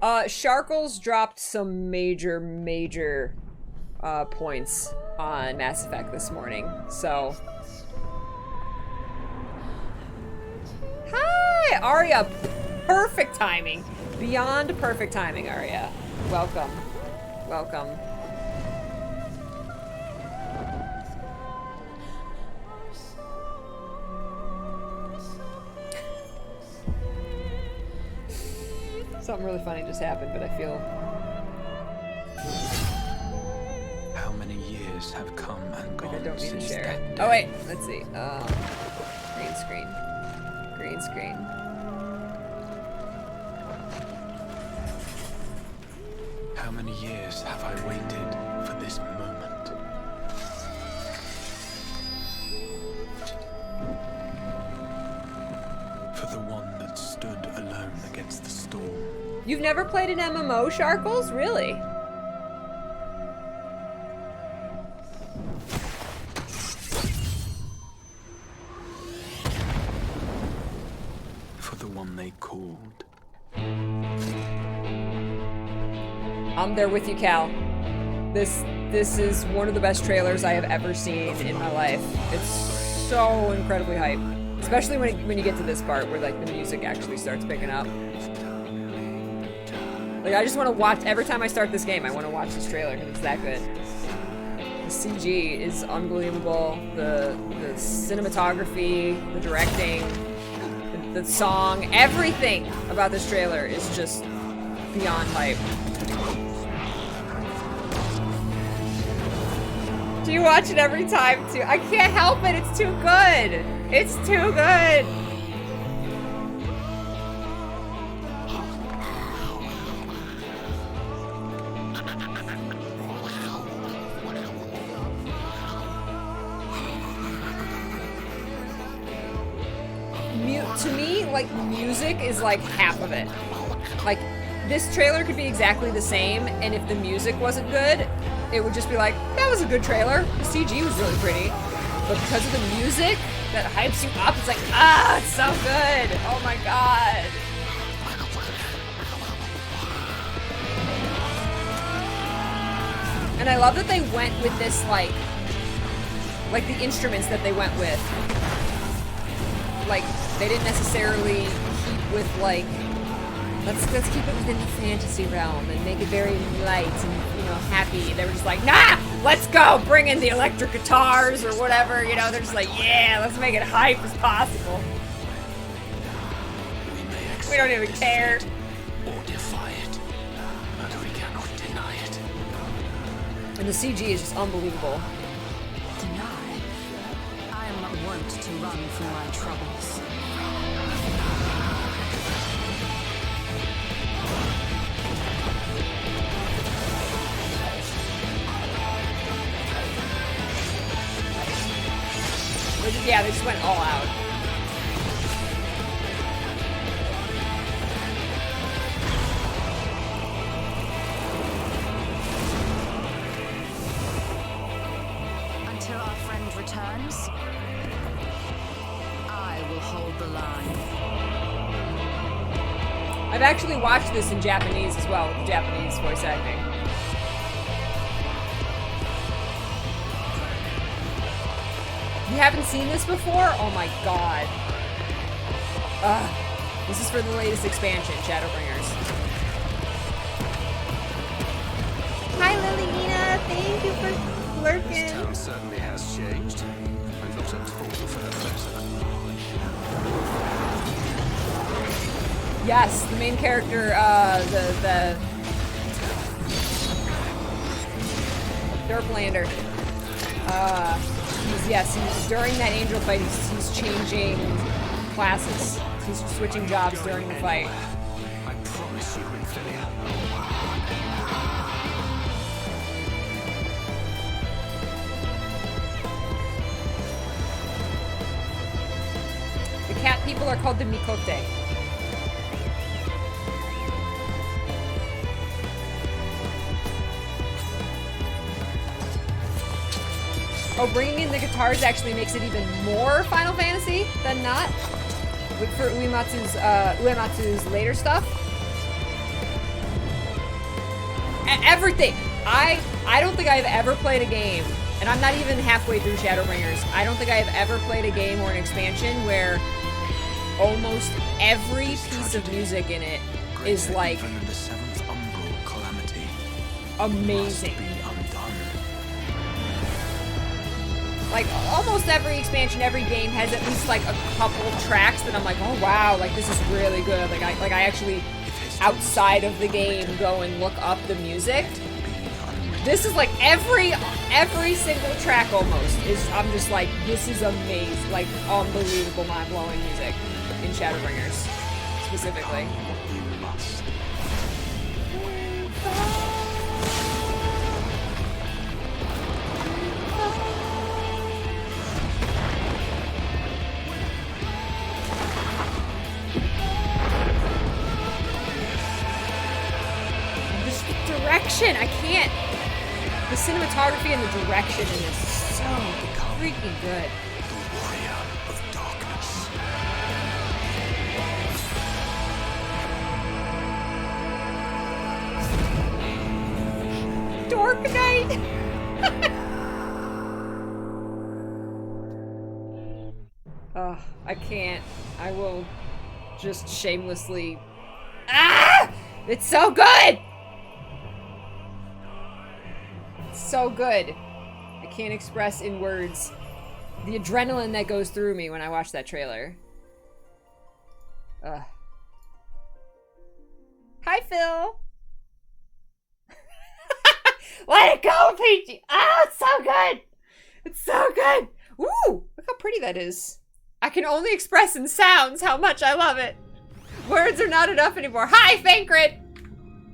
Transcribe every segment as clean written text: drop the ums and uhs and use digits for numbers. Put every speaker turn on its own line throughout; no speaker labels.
Sharkles dropped some major points on Mass Effect this morning, so. Hi, Arya. Perfect timing. Beyond perfect timing, Arya. Welcome. Welcome. Something really funny just happened, but I feel...
How many years have come and gone
I don't need to
since
share
that
it.
day?
Oh wait, let's see. Green screen. Green screen.
How many years have I waited for this moment? For the one that stood alone against the storm.
You've never played an MMO, Sharkles? Really?
For the one they called.
I'm there with you, Cal. This is one of the best trailers I have ever seen in my life. It's so incredibly hype. Especially when you get to this part where like the music actually starts picking up. Like I just want to watch, every time I start this game, I want to watch this trailer because it's that good. The CG is unbelievable. The cinematography, the directing, the song, everything about this trailer is just beyond hype. Do you watch it every time too? I can't help it, it's too good. It's too good. To me, like, music is like half of it. Like, this trailer could be exactly the same, and if the music wasn't good, it would just be like, that was a good trailer. The CG was really pretty. But because of the music that hypes you up, it's like, ah, it's so good. Oh my god. And I love that they went with this, like the instruments that they went with. Like, they didn't necessarily keep with, like, let's keep it within the fantasy realm and make it very light and, you know, happy. They were just like, nah, let's go, bring in the electric guitars or whatever, you know, they're just like, yeah, let's make it hype as possible. We don't even care.
Or defy it, but we cannot deny it.
And the CG is just unbelievable.
Deny? I am not wont to run from my troubles.
Yeah, they just went all out.
Until our friend returns, I will hold the line.
I've actually watched this in Japanese as well, with the Japanese voice acting. You haven't seen this before? Oh my god. This is for the latest expansion, Shadowbringers. Hi Liliana, thank you for lurking.
This town certainly has changed, and not at all for the better.
Yes, the main character, the Derplander. During that angel fight, he's changing classes. He's switching jobs during the fight.
I promise you, Infilia.
The cat people are called the Mikote. Oh, bringing in the guitars actually makes it even more Final Fantasy than not. For Uematsu's later stuff. Everything. I don't think I've ever played a game, and I'm not even halfway through Shadowbringers. I don't think I have ever played a game or an expansion where almost every piece of music in it is like
Even the seventh umbral calamity
amazing.
must be undone.
Like almost every expansion, every game has at least like a couple tracks that I'm like, oh wow, like this is really good. Like I actually outside of the game go and look up the music. This is like every single track almost is, I'm just like, this is amazing, like unbelievable, mind-blowing music in Shadowbringers specifically.
You must.
This direction, I can't. The cinematography and the direction in this is so freaking good.
The warrior of darkness.
Dork Knight! Oh, I can't. I will just shamelessly. Ah! It's so good! It's so good. I can't express in words the adrenaline that goes through me when I watch that trailer. Ugh. Hi, Phil! Let it go, Peachy! Oh, it's so good! It's so good! Ooh! Look how pretty that is. I can only express in sounds how much I love it. Words are not enough anymore. Hi, Thancred!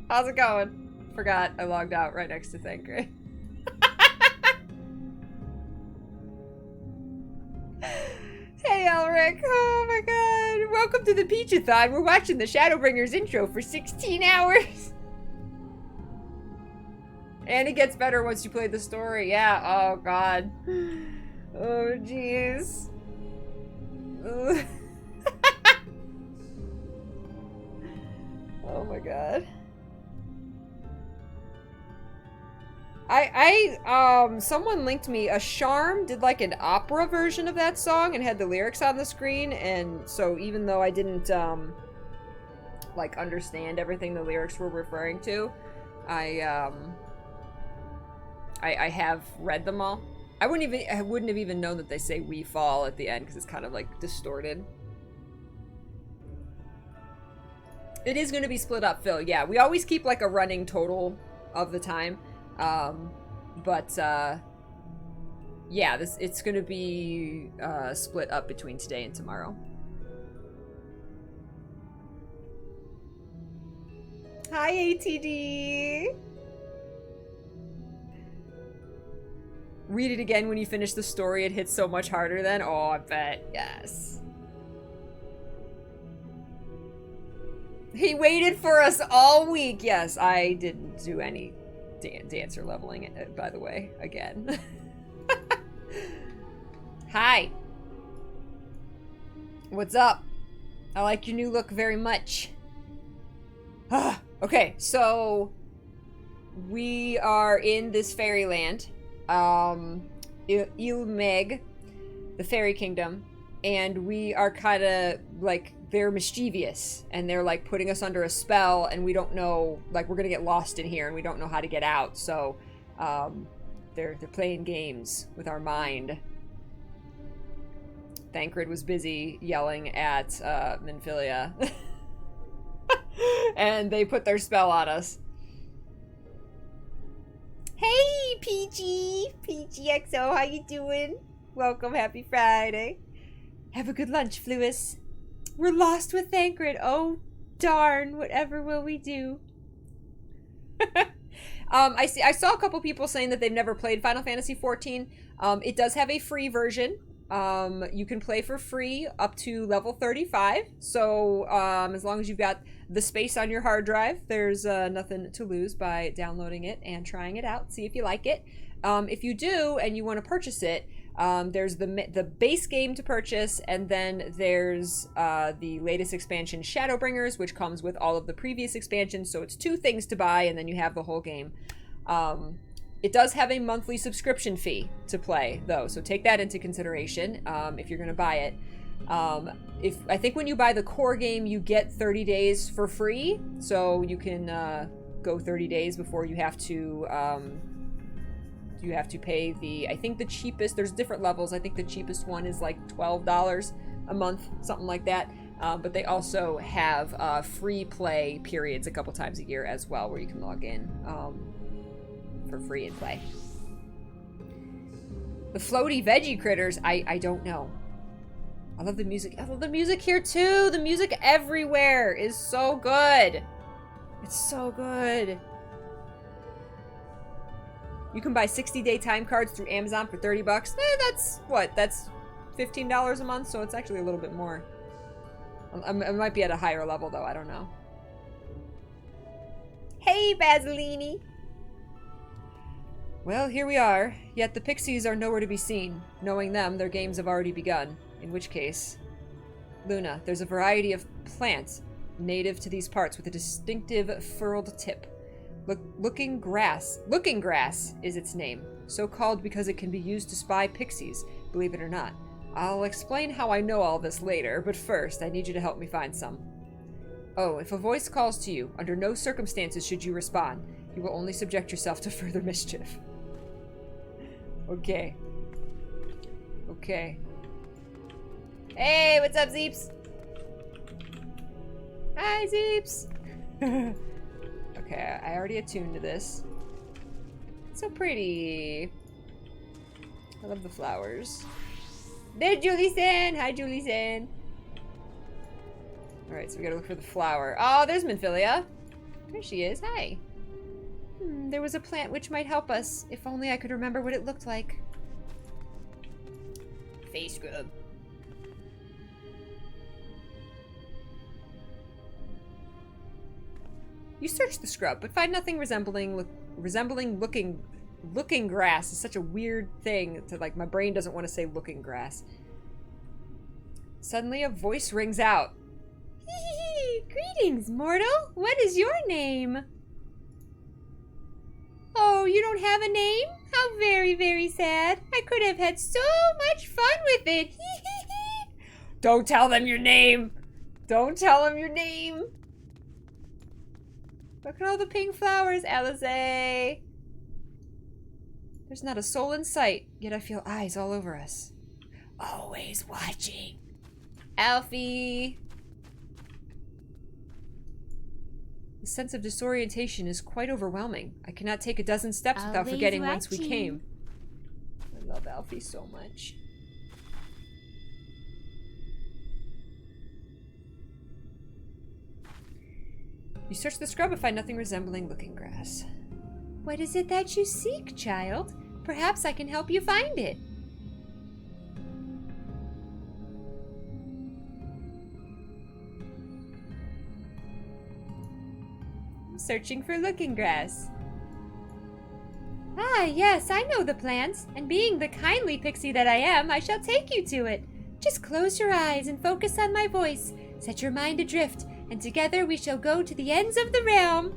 How's it going? Forgot I logged out right next to Thancred. Hey, Elric. Oh my god. Welcome to the Peach-a-thon. We're watching the Shadowbringers intro for 16 hours. And it gets better once you play the story. Yeah. Oh god. Oh jeez. Oh my god. Someone linked me, a Charm did like an opera version of that song and had the lyrics on the screen, and so even though I didn't, like understand everything the lyrics were referring to, I have read them all. I wouldn't have even known that they say "we fall" at the end because it's kind of like distorted. It is going to be split up, Phil. Yeah, we always keep like a running total of the time. Yeah, it's going to be split up between today and tomorrow. Hi, ATD. Read it again when you finish the story. It hits so much harder then. Oh, I bet. Yes. He waited for us all week. Yes, I didn't do any dancer leveling it, by the way, again. Hi. What's up? I like your new look very much. Okay, so we are in this fairyland. Ilmeg, the fairy kingdom, and we are kind of like, they're mischievous and they're like putting us under a spell, and we don't know, like we're gonna get lost in here and we don't know how to get out, so they're playing games with our mind. Thancred was busy yelling at Minfilia and they put their spell on us. Hey, PGXO, how you doing? Welcome, happy Friday. Have a good lunch, Fluis. We're lost with Thancred. Oh, darn. Whatever will we do? I saw a couple people saying that they've never played Final Fantasy XIV. It does have a free version. You can play for free up to level 35. So as long as you've got the space on your hard drive, there's nothing to lose by downloading it and trying it out. See if you like it. If you do and you want to purchase it, There's the base game to purchase, and then there's the latest expansion, Shadowbringers, which comes with all of the previous expansions, so it's 2 things to buy, and then you have the whole game. It does have a monthly subscription fee to play, though, so take that into consideration if you're going to buy it. I think when you buy the core game, you get 30 days for free, so you can go 30 days before you have to pay I think the cheapest, there's different levels, I think the cheapest one is like $12 a month, something like that, but they also have free play periods a couple times a year as well, where you can log in for free and play. The floaty veggie critters, I don't know. I love the music. I love the music here too. The music everywhere is so good. It's so good. You can buy 60-day time cards through Amazon for 30 bucks. That's what? That's $15 a month, so it's actually a little bit more. I might be at a higher level though, I don't know. Hey, Basilini. Well, here we are. Yet the pixies are nowhere to be seen. Knowing them, their games have already begun. In which case... Luna, there's a variety of plants native to these parts with a distinctive furled tip. Looking grass is its name. So called because it can be used to spy pixies, believe it or not. I'll explain how I know all this later, but first, I need you to help me find some. Oh, if a voice calls to you, under no circumstances should you respond. You will only subject yourself to further mischief. Okay. Okay. Hey, what's up, Zeeps? Hi, Zeeps! Okay, I already attuned to this. It's so pretty. I love the flowers. There's Julie-san! Hi, Julie-san! Alright, so we gotta look for the flower. Oh, there's Minfilia! There she is. Hi. There was a plant which might help us. If only I could remember what it looked like. Face scrub. You search the scrub, but find nothing resembling looking grass. Is such a weird thing to, like, my brain doesn't want to say looking grass. Suddenly a voice rings out. Greetings, mortal. What is your name? Oh, you don't have a name? How very, very sad. I could have had so much fun with it. Don't tell them your name. Don't tell them your name. Look at all the pink flowers, Alice. There's not a soul in sight, yet I feel eyes all over us. Always watching. Alfie. The sense of disorientation is quite overwhelming. I cannot take a dozen steps without forgetting whence we came. I love Alfie so much. You search the scrub but find nothing resembling looking grass. What is it that you seek, child? Perhaps I can help you find it. Searching for looking grass. Ah, yes, I know the plants, and being the kindly pixie that I am, I shall take you to it. Just close your eyes and focus on my voice. Set your mind adrift, and together we shall go to the ends of the realm.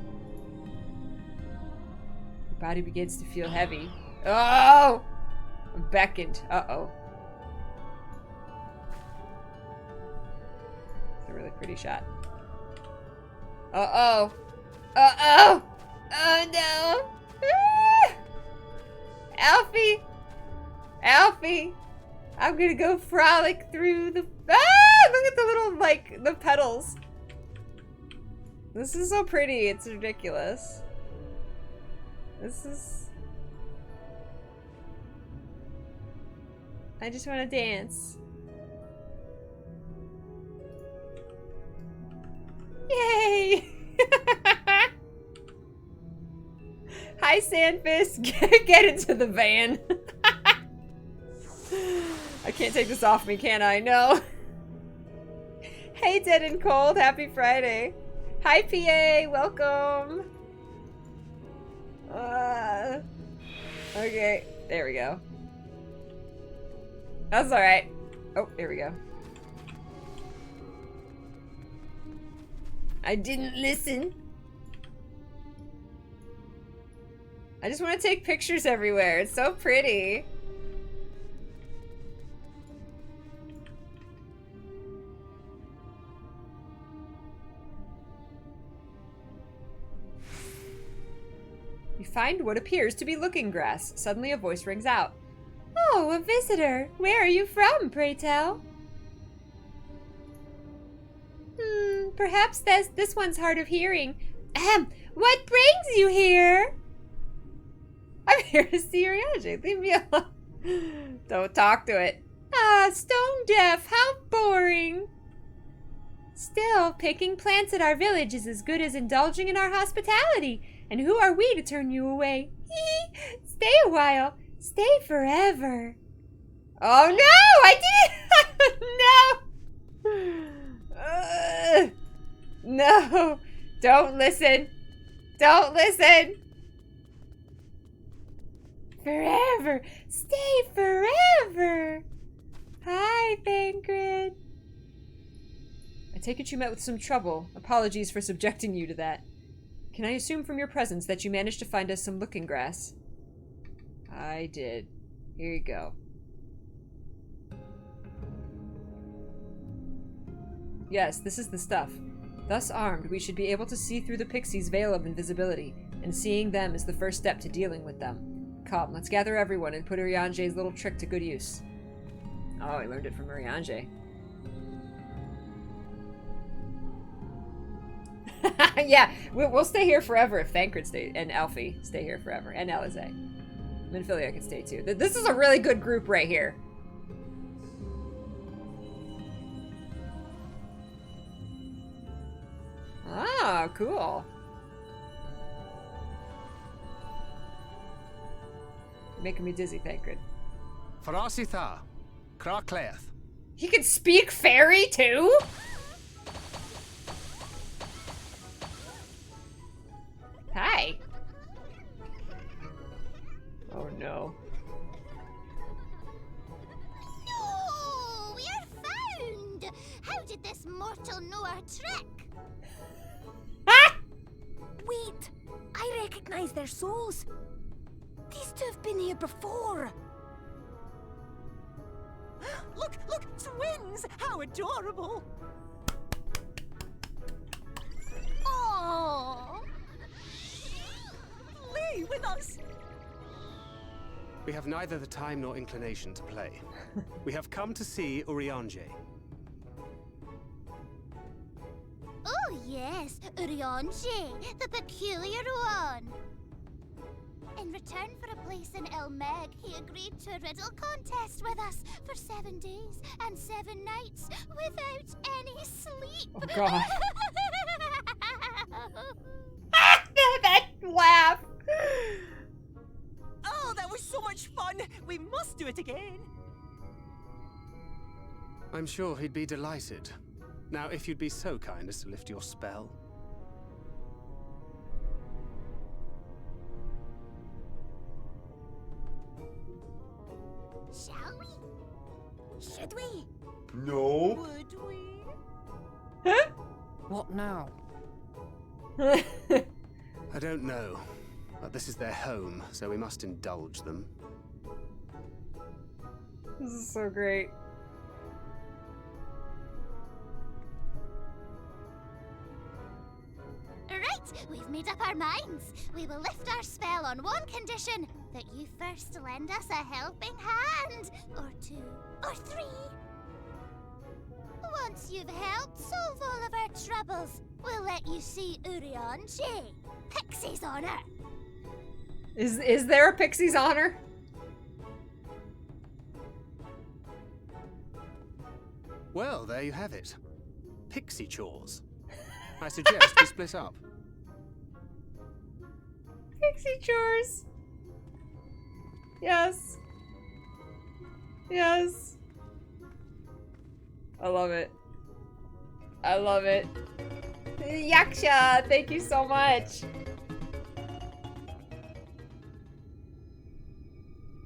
Your body begins to feel heavy. Oh! I'm beckoned. Uh-oh. It's a really pretty shot. Uh-oh. Uh-oh! Oh, no! Ah! Alfie! Alfie! I'm gonna go frolic through the... Ah! Look at the little, like, the petals. This is so pretty. It's ridiculous. This is... I just want to dance. Yay! Hi, Sandfist. Get into the van. I can't take this off me, can I? No. Hey, Dead and Cold. Happy Friday. Hi, PA. Welcome. Okay. There we go. That's alright. Oh, there we go. I didn't listen. I just want to take pictures everywhere. It's so pretty. You find what appears to be looking grass. Suddenly a voice rings out. Oh, a visitor. Where are you from, pray tell? Perhaps this one's hard of hearing. Ahem, what brings you here? I'm here to see Urianger. Leave me alone. Don't talk to it. Ah, stone deaf. How boring. Still, picking plants at our village is as good as indulging in our hospitality. And who are we to turn you away? Stay a while. Stay forever. Oh no! I didn't! No! No! Don't listen! Don't listen! Forever! Stay forever! Hi, Thancred. I take it you met with some trouble. Apologies for subjecting you to that. Can I assume from your presence that you managed to find us some looking grass? I did. Here you go. Yes, this is the stuff. Thus armed, we should be able to see through the pixies' veil of invisibility, and seeing them is the first step to dealing with them. Come, let's gather everyone and put Urianger's little trick to good use. Oh, I learned it from Urianger. Yeah, we'll stay here forever if Thancred stays, and Alfie stay here forever, and Alize. Minfilia can stay too. This is a really good group right here. Ah, cool. Making me dizzy, Thancred.
Farasitha, Krakleth.
He can speak fairy too? Hi. Oh no.
No, we're found. How did this mortal know our trick?
Ah!
Wait! I recognize their souls. These two have been here before.
Look, twins! How adorable!
Oh,
Play with us!
We have neither the time nor inclination to play. We have come to see Urianger.
oh yes, Urianger, the peculiar one. In return for a place in Elmeg, he agreed to a riddle contest with us for 7 days and 7 nights without any sleep.
Oh god. That laugh.
Oh, that was so much fun! We must do it again!
I'm sure he'd be delighted. Now, if you'd be so kind as to lift your spell.
Shall we?
Should we?
No.
Would we?
What now?
I don't know, but this is their home, so we must indulge them.
This is so great.
Right, we've made up our minds. We will lift our spell on one condition, that you first lend us a helping hand. Or 2, or 3. Once you've helped solve all of our troubles, we'll let you see Urianger. Pixie's honor.
Is there a pixie's honor?
Well, there you have it. Pixie chores. I suggest we split up.
Pixie chores. Yes. Yes. I love it. I love it. Yaksha, thank you so much.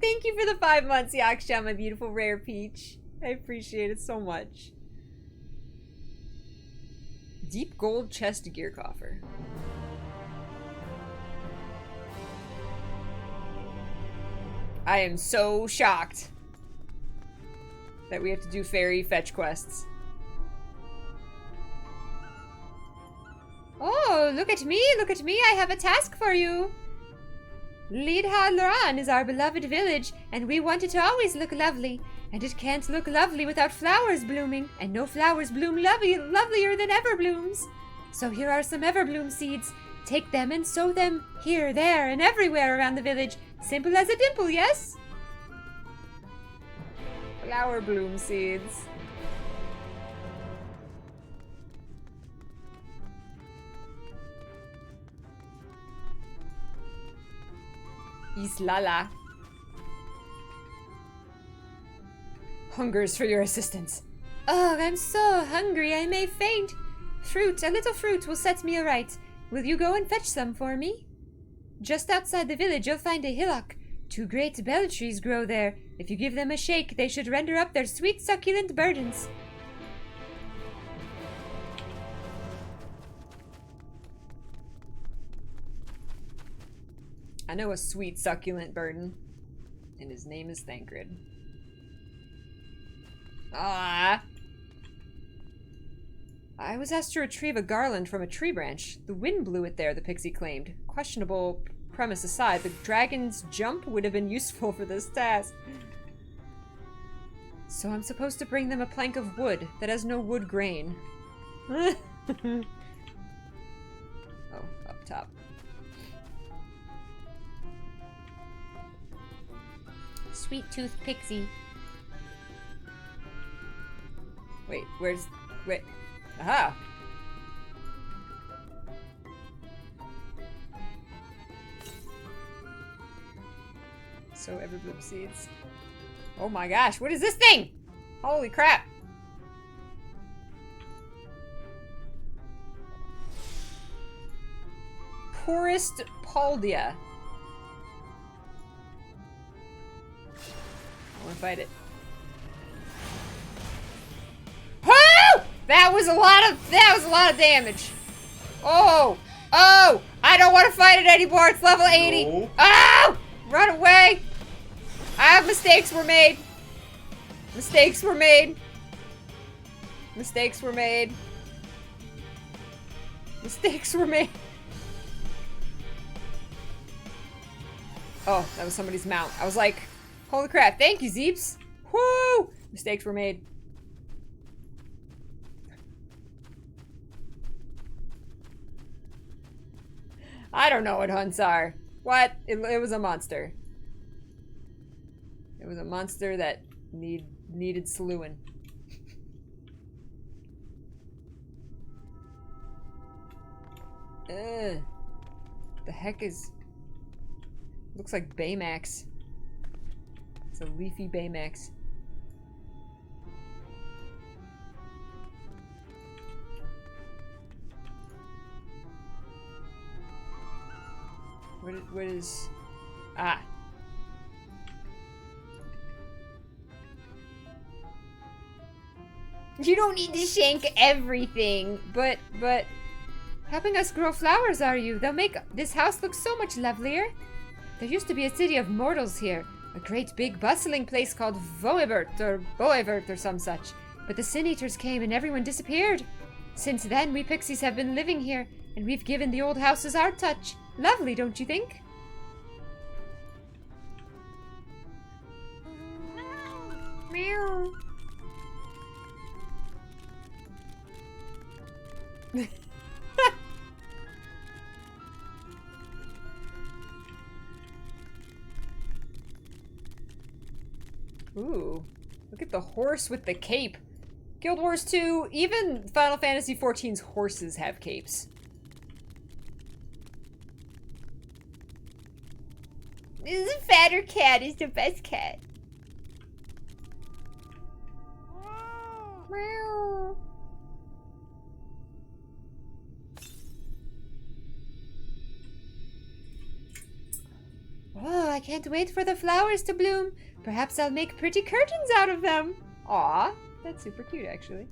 Thank you for the 5 months, Yaksha, my beautiful rare peach. I appreciate it so much. Deep gold chest gear coffer. I am so shocked that we have to do fairy fetch quests. Oh, look at me, I have a task for you. Lidha Loran is our beloved village, and we want it to always look lovely. And it can't look lovely without flowers blooming, and no flowers bloom lovelier than everblooms. So here are some everbloom seeds. Take them and sow them here, there, and everywhere around the village. Simple as a dimple, yes? Flower bloom seeds. Islala. Hungers for your assistance. Oh, I'm so hungry I may faint. Fruit, a little fruit will set me aright. Will you go and fetch some for me? Just outside the village you'll find a hillock. 2 great bell trees grow there. If you give them a shake, they should render up their sweet succulent burdens. I know a sweet succulent burden, and his name is Thancred. Ah! I was asked to retrieve a garland from a tree branch. The wind blew it there, the pixie claimed. Questionable premise aside, the dragon's jump would have been useful for this task. So I'm supposed to bring them a plank of wood that has no wood grain. Oh, up top. Sweet tooth pixie. Wait, wait. Aha! So everbloom seeds. Oh my gosh, what is this thing? Holy crap! Poorest Paldia. I wanna fight it. That was a lot of damage. Oh! Oh! I don't want to fight it anymore. It's level 80.
No.
Oh! Run away. Mistakes were made. Mistakes were made. Mistakes were made. Mistakes were made. Oh, that was somebody's mount. I was like, holy crap. Thank you, Zeeps. Woo! Mistakes were made. I don't know what hunts are. What? It was a monster. It was a monster that needed slewing. Ugh. The heck is... Looks like Baymax. It's a leafy Baymax. What is... Ah. You don't need to shank everything, but helping us grow flowers, are you? They'll make this house look so much lovelier. There used to be a city of mortals here, a great big bustling place called Voebert or Boevert or some such. But the Sin Eaters came and everyone disappeared. Since then, we pixies have been living here, and we've given the old houses our touch. Lovely, don't you think? Meow. Ooh, look at the horse with the cape. Guild Wars 2, even Final Fantasy XIV's horses have capes. This fatter cat is the best cat. Meow. Oh, I can't wait for the flowers to bloom. Perhaps I'll make pretty curtains out of them. Aw, that's super cute, actually.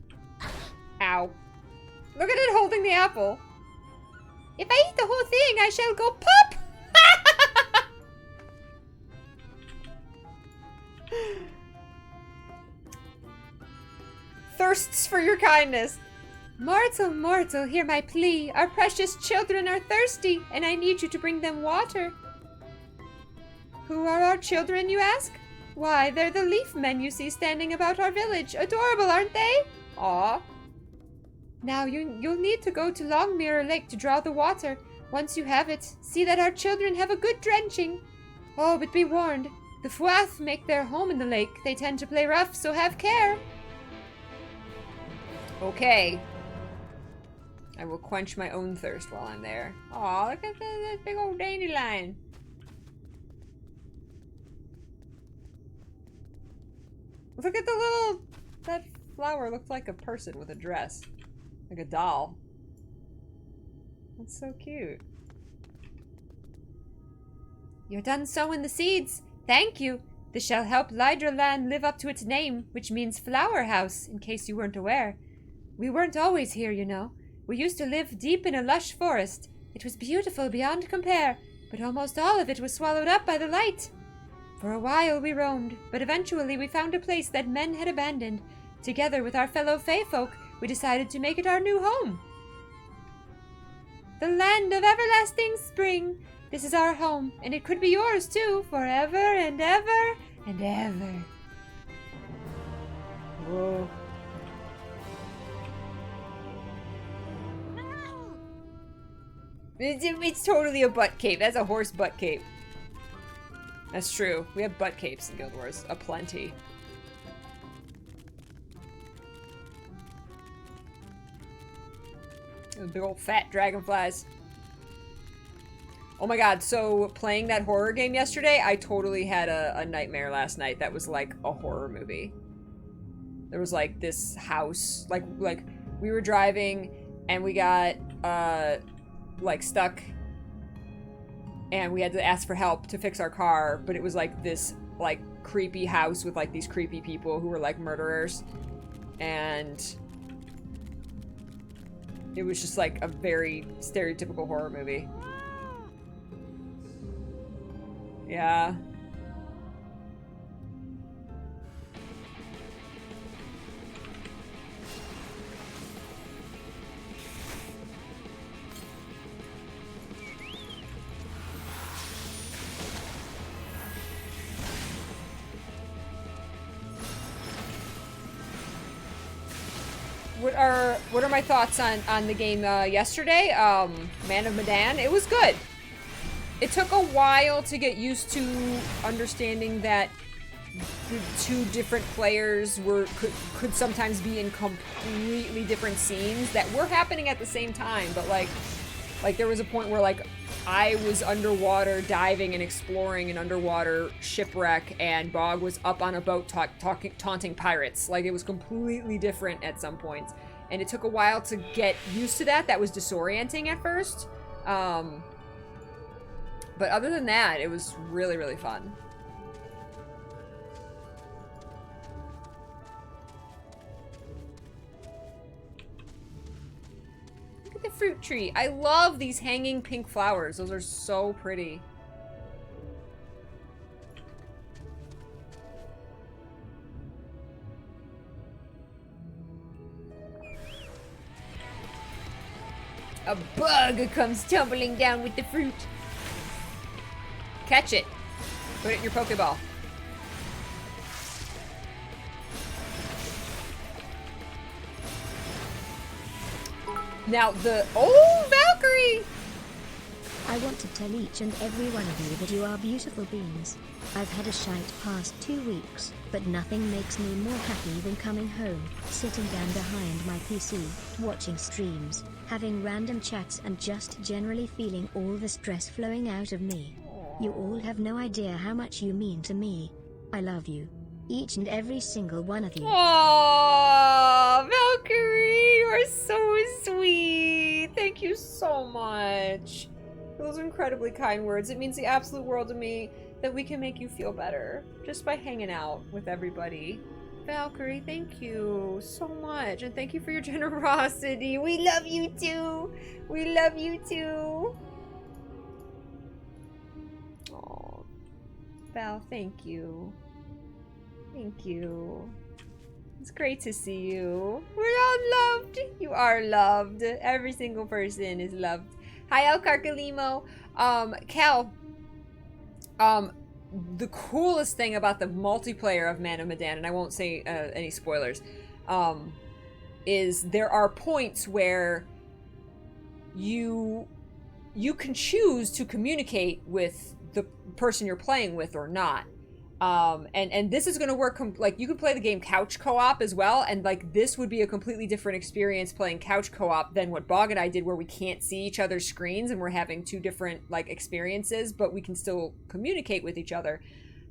Ow. Look at it holding the apple. If I eat the whole thing, I shall go pop! Thirsts for your kindness. Mortal, mortal, hear my plea. Our precious children are thirsty, and I need you to bring them water. Who are our children, you ask? Why, they're the leaf men you see standing about our village. Adorable, aren't they? Aw. Now, you'll need to go to Long Mirror Lake to draw the water. Once you have it, see that our children have a good drenching. Oh, but be warned. The Fwath make their home in the lake. They tend to play rough, so have care. Okay. I will quench my own thirst while I'm there. Aw, look at that big old dandelion. Look at the little... That flower looked like a person with a dress. Like a doll. That's so cute. You're done sowing the seeds. Thank you. This shall help Lydra Land live up to its name, which means flower house, in case you weren't aware. We weren't always here, you know. We used to live deep in a lush forest. It was beautiful beyond compare, but almost all of it was swallowed up by the light. For a while we roamed, but eventually we found a place that men had abandoned. Together with our fellow Fae folk, we decided to make it our new home. The land of everlasting spring. This is our home, and it could be yours too, forever and ever and ever. Whoa. It's totally a butt cape. That's a horse butt cape. That's true. We have butt capes in Guild Wars. Aplenty. Those big old fat dragonflies. Oh my god, so playing that horror game yesterday, I totally had a nightmare last night that was like a horror movie. There was like this house, like we were driving and we got like stuck and we had to ask for help to fix our car, but it was like this like creepy house with like these creepy people who were like murderers, and it was just like a very stereotypical horror movie. Yeah. What are my thoughts on the game yesterday? Man of Medan. It was good. It took a while to get used to understanding that the two different players could sometimes be in completely different scenes that were happening at the same time, but like there was a point where like I was underwater diving and exploring an underwater shipwreck, and Bog was up on a boat taunting pirates. Like, it was completely different at some points, and it took a while to get used to that. That was disorienting at first. But other than that, it was really, really fun. Look at the fruit tree. I love these hanging pink flowers. Those are so pretty. A bug comes tumbling down with the fruit. Catch it. Put it in your Pokeball. Now oh, Valkyrie!
I want to tell each and every one of you that you are beautiful beings. I've had a shite past 2 weeks, but nothing makes me more happy than coming home, sitting down behind my PC, watching streams, having random chats, and just generally feeling all the stress flowing out of me. You all have no idea how much you mean to me. I love you. Each and every single one of you.
Aww, Valkyrie, you are so sweet. Thank you so much. Those are incredibly kind words. It means the absolute world to me. that we can make you feel better just by hanging out with everybody. Valkyrie, thank you so much. And thank you for your generosity. We love you too. We love you too. Oh, Val, thank you. Thank you. It's great to see you. We're all loved. You are loved. Every single person is loved. Hi, El Carcalimo. Cal, the coolest thing about the multiplayer of Man of Medan, and I won't say any spoilers, is there are points where you can choose to communicate with the person you're playing with or not. And this is going to work, like, you can play the game couch co-op as well, and, like, this would be a completely different experience playing couch co-op than what Bog and I did, where we can't see each other's screens and we're having two different, like, experiences, but we can still communicate with each other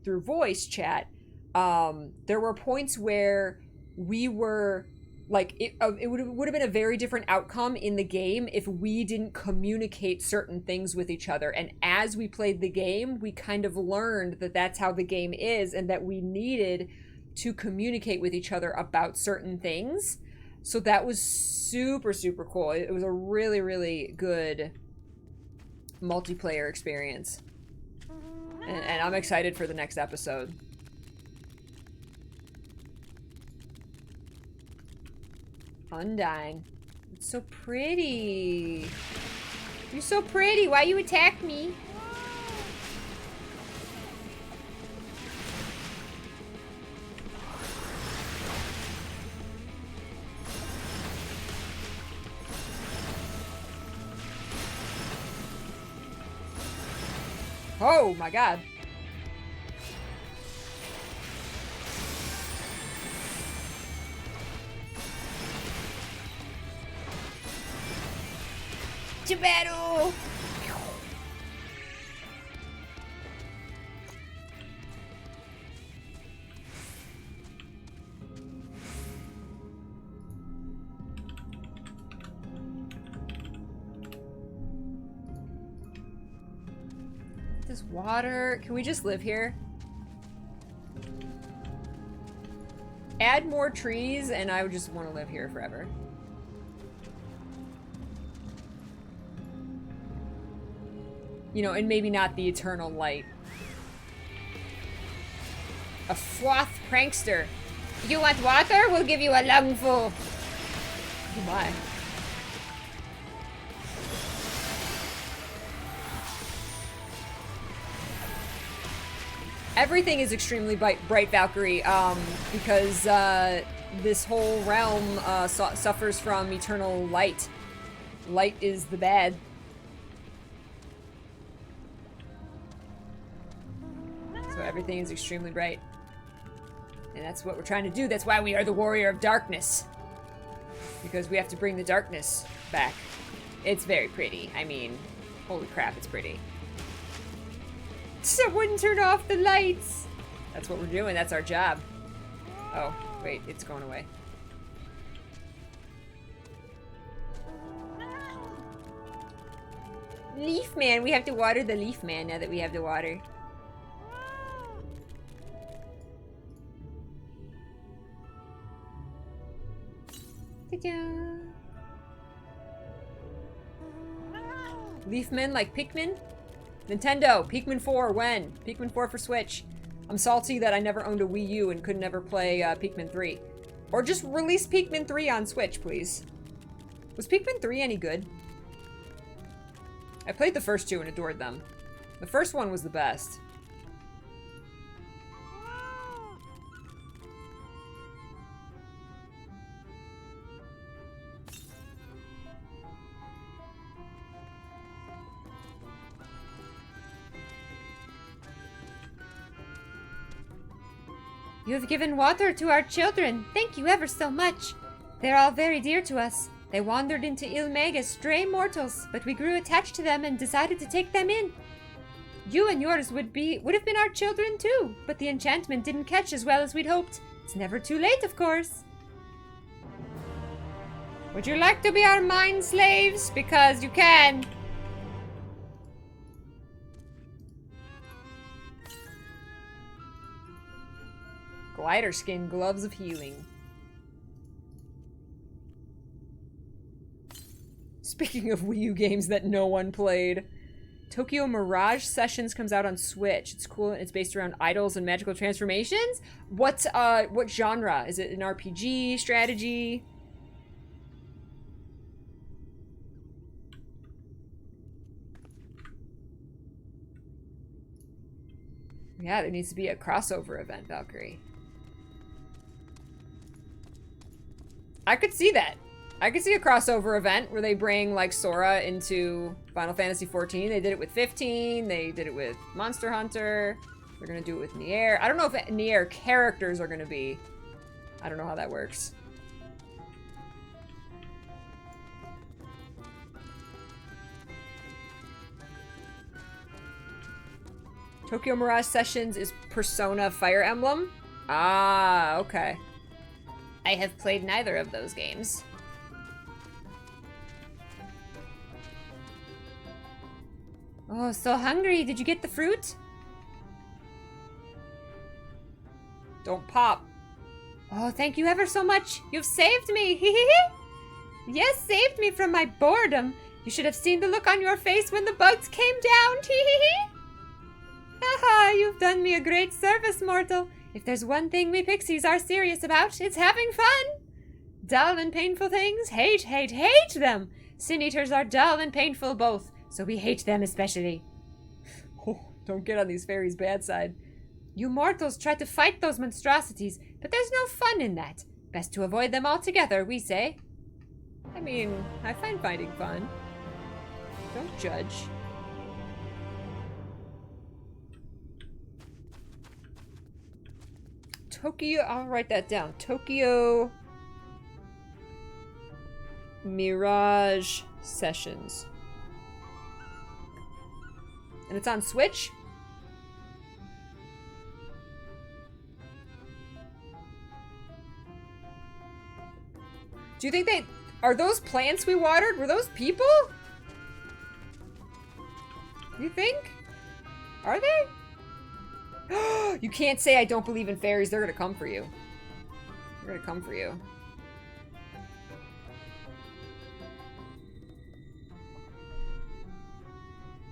through voice chat. There were points where we were, like, it would have been a very different outcome in the game if we didn't communicate certain things with each other. And as we played the game, we kind of learned that that's how the game is, and that we needed to communicate with each other about certain things. So that was super, super cool. It was a really, really good multiplayer experience. And I'm excited for the next episode. Undyne. It's so pretty. You're so pretty. Why you attack me? Oh my god. To battle! This water, can we just live here? Add more trees and I would just want to live here forever. You know, and maybe not the eternal light. A froth prankster. You want water? We'll give you a lungful. Oh my. Everything is extremely bright, Valkyrie, because this whole realm suffers from eternal light. Light is the bad. So everything is extremely bright. And that's what we're trying to do. That's why we are the warrior of darkness. Because we have to bring the darkness back. It's very pretty. I mean, holy crap, it's pretty. Someone turn off the lights! That's what we're doing. That's our job. Oh, wait, it's going away. Leaf man. We have to water the leaf man now that we have the water. Leafman like Pikmin? Nintendo, Pikmin 4, when? Pikmin 4 for Switch. I'm salty that I never owned a Wii U and could never play Pikmin 3. Or just release Pikmin 3 on Switch, please. Was Pikmin 3 any good? I played the first two and adored them. The first one was the best. You have given water to our children. Thank you ever so much. They're all very dear to us. They wandered into Ilmeg as stray mortals, but we grew attached to them and decided to take them in. You and yours would have been our children too, but the enchantment didn't catch as well as we'd hoped. It's never too late, of course. Would you like to be our mind slaves? Because you can. Glider skin, gloves of healing. Speaking of Wii U games that no one played, Tokyo Mirage Sessions comes out on Switch. It's cool. It's based around idols and magical transformations. What genre? Is it an RPG, strategy? Yeah, there needs to be a crossover event, Valkyrie. I could see that. I could see a crossover event where they bring, like, Sora into Final Fantasy XIV. They did it with 15. They did it with Monster Hunter. They're gonna do it with Nier. I don't know if Nier characters are gonna be. I don't know how that works. Tokyo Mirage Sessions is Persona Fire Emblem? Ah, okay. I have played neither of those games. Oh, so hungry. Did you get the fruit? Don't pop. Oh, thank you ever so much. You've saved me. Yes, saved me from my boredom. You should have seen the look on your face when the bugs came down. Haha, you've done me a great service, mortal. If there's one thing we pixies are serious about, it's having fun. Dull and painful things, hate, hate, hate them. Sin Eaters are dull and painful both, so we hate them especially. Oh, don't get on these fairies' bad side. You mortals try to fight those monstrosities, but there's no fun in that. Best to avoid them altogether, we say. I mean, I find fighting fun. Don't judge. Tokyo, I'll write that down. Tokyo Mirage Sessions. And it's on Switch? Do you think they... Are those plants we watered? Were those people? You think? Are they? You can't say I don't believe in fairies. They're gonna come for you. They're gonna come for you.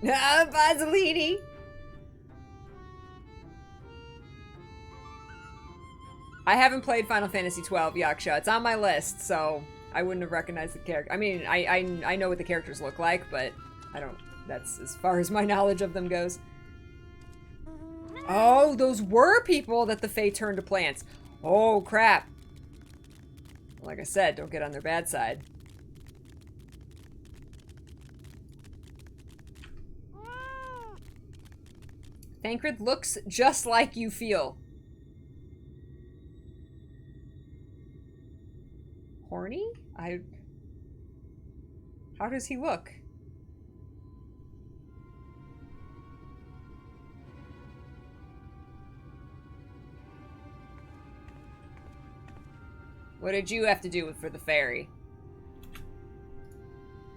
Ah, Basilini! I haven't played Final Fantasy XII, Yaksha. It's on my list, so I wouldn't have recognized the character. I mean, I know what the characters look like, but I don't... That's as far as my knowledge of them goes. Oh, those were people that the Fae turned to plants. Oh, crap. Like I said, don't get on their bad side. Thancred looks just like you feel. Horny? How does he look? What did you have to do for the fairy?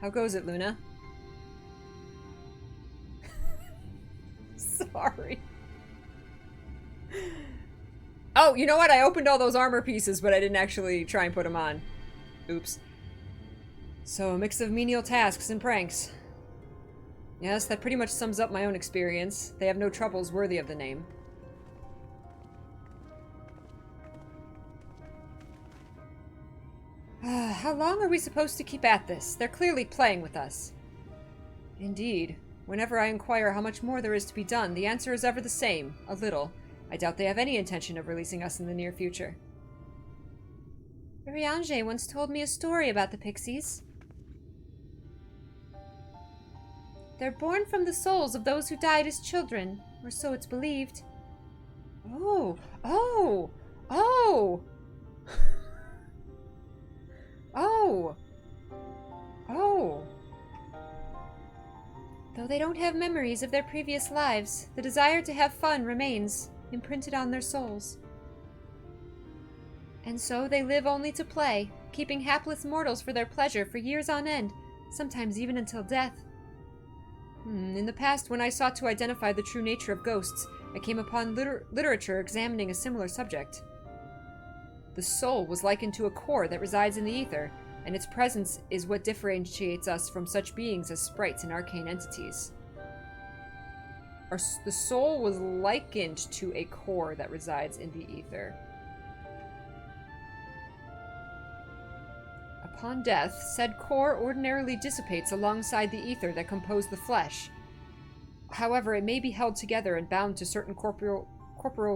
How goes it, Luna? Sorry. Oh, you know what? I opened all those armor pieces, but I didn't actually try and put them on. Oops. So, a mix of menial tasks and pranks. Yes, that pretty much sums up my own experience. They have no troubles worthy of the name. How long are we supposed to keep at this? They're clearly playing with us. Indeed. Whenever I inquire how much more there is to be done, the answer is ever the same. A little. I doubt they have any intention of releasing us in the near future. Urianger once told me a story about the pixies. They're born from the souls of those who died as children, or so it's believed. Oh! Oh! Oh! Oh! Oh! Though they don't have memories of their previous lives, the desire to have fun remains, imprinted on their souls. And so they live only to play, keeping hapless mortals for their pleasure for years on end, sometimes even until death. In the past, when I sought to identify the true nature of ghosts, I came upon literature examining a similar subject. The soul was likened to a core that resides in the ether, and its presence is what differentiates us from such beings as sprites and arcane entities. The soul was likened to a core that resides in the ether. Upon death, said core ordinarily dissipates alongside the ether that composed the flesh. However, it may be held together and bound to certain corporeal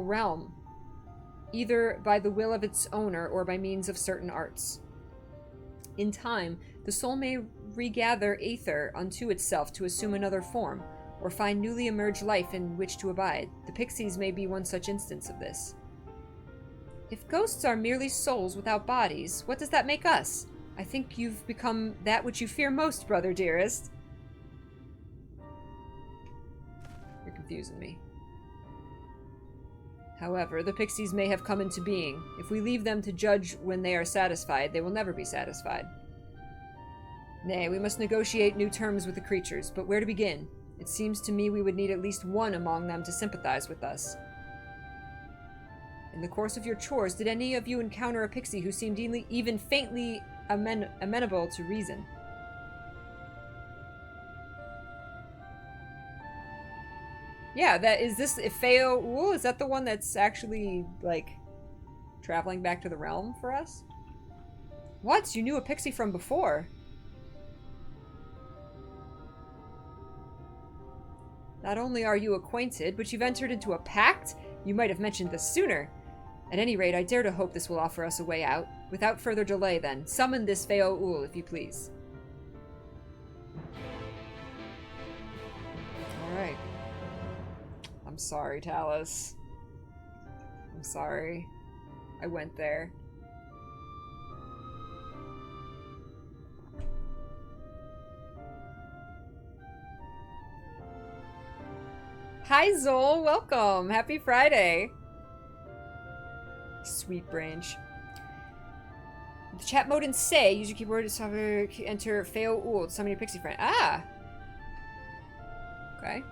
realm, either by the will of its owner or by means of certain arts. In time, the soul may regather ether unto itself to assume another form, or find newly emerged life in which to abide. The pixies may be one such instance of this. If ghosts are merely souls without bodies, what does that make us? I think you've become that which you fear most, brother dearest. You're confusing me. However, the pixies may have come into being. If we leave them to judge when they are satisfied, they will never be satisfied. Nay, we must negotiate new terms with the creatures, but where to begin? It seems to me we would need at least one among them to sympathize with us. In the course of your chores, did any of you encounter a pixie who seemed even faintly amenable to reason? Yeah, is this Ifeo Ul? Is that the one that's actually, like, traveling back to the realm for us? What? You knew a pixie from before? Not only are you acquainted, but you've entered into a pact? You might have mentioned this sooner. At any rate, I dare to hope this will offer us a way out. Without further delay, then, summon this Feo Ul, if you please. Alright. I'm sorry, Talus. I'm sorry. I went there. Hi, Zol. Welcome. Happy Friday. Sweet branch. The chat mode and say, use your keyboard to enter Feo Ul to summon your pixie friend. Ah! Okay.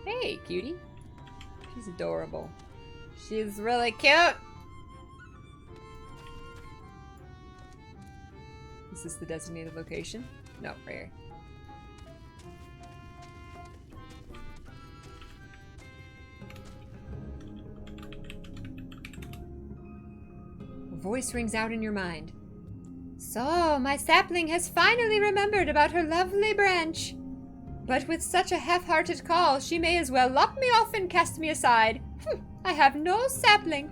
Hey, cutie. She's adorable. She's really cute. Is this the designated location? No, right here. A voice rings out in your mind. So, my sapling has finally remembered about her lovely branch. But with such a half-hearted call, she may as well lop me off and cast me aside. I have no sapling.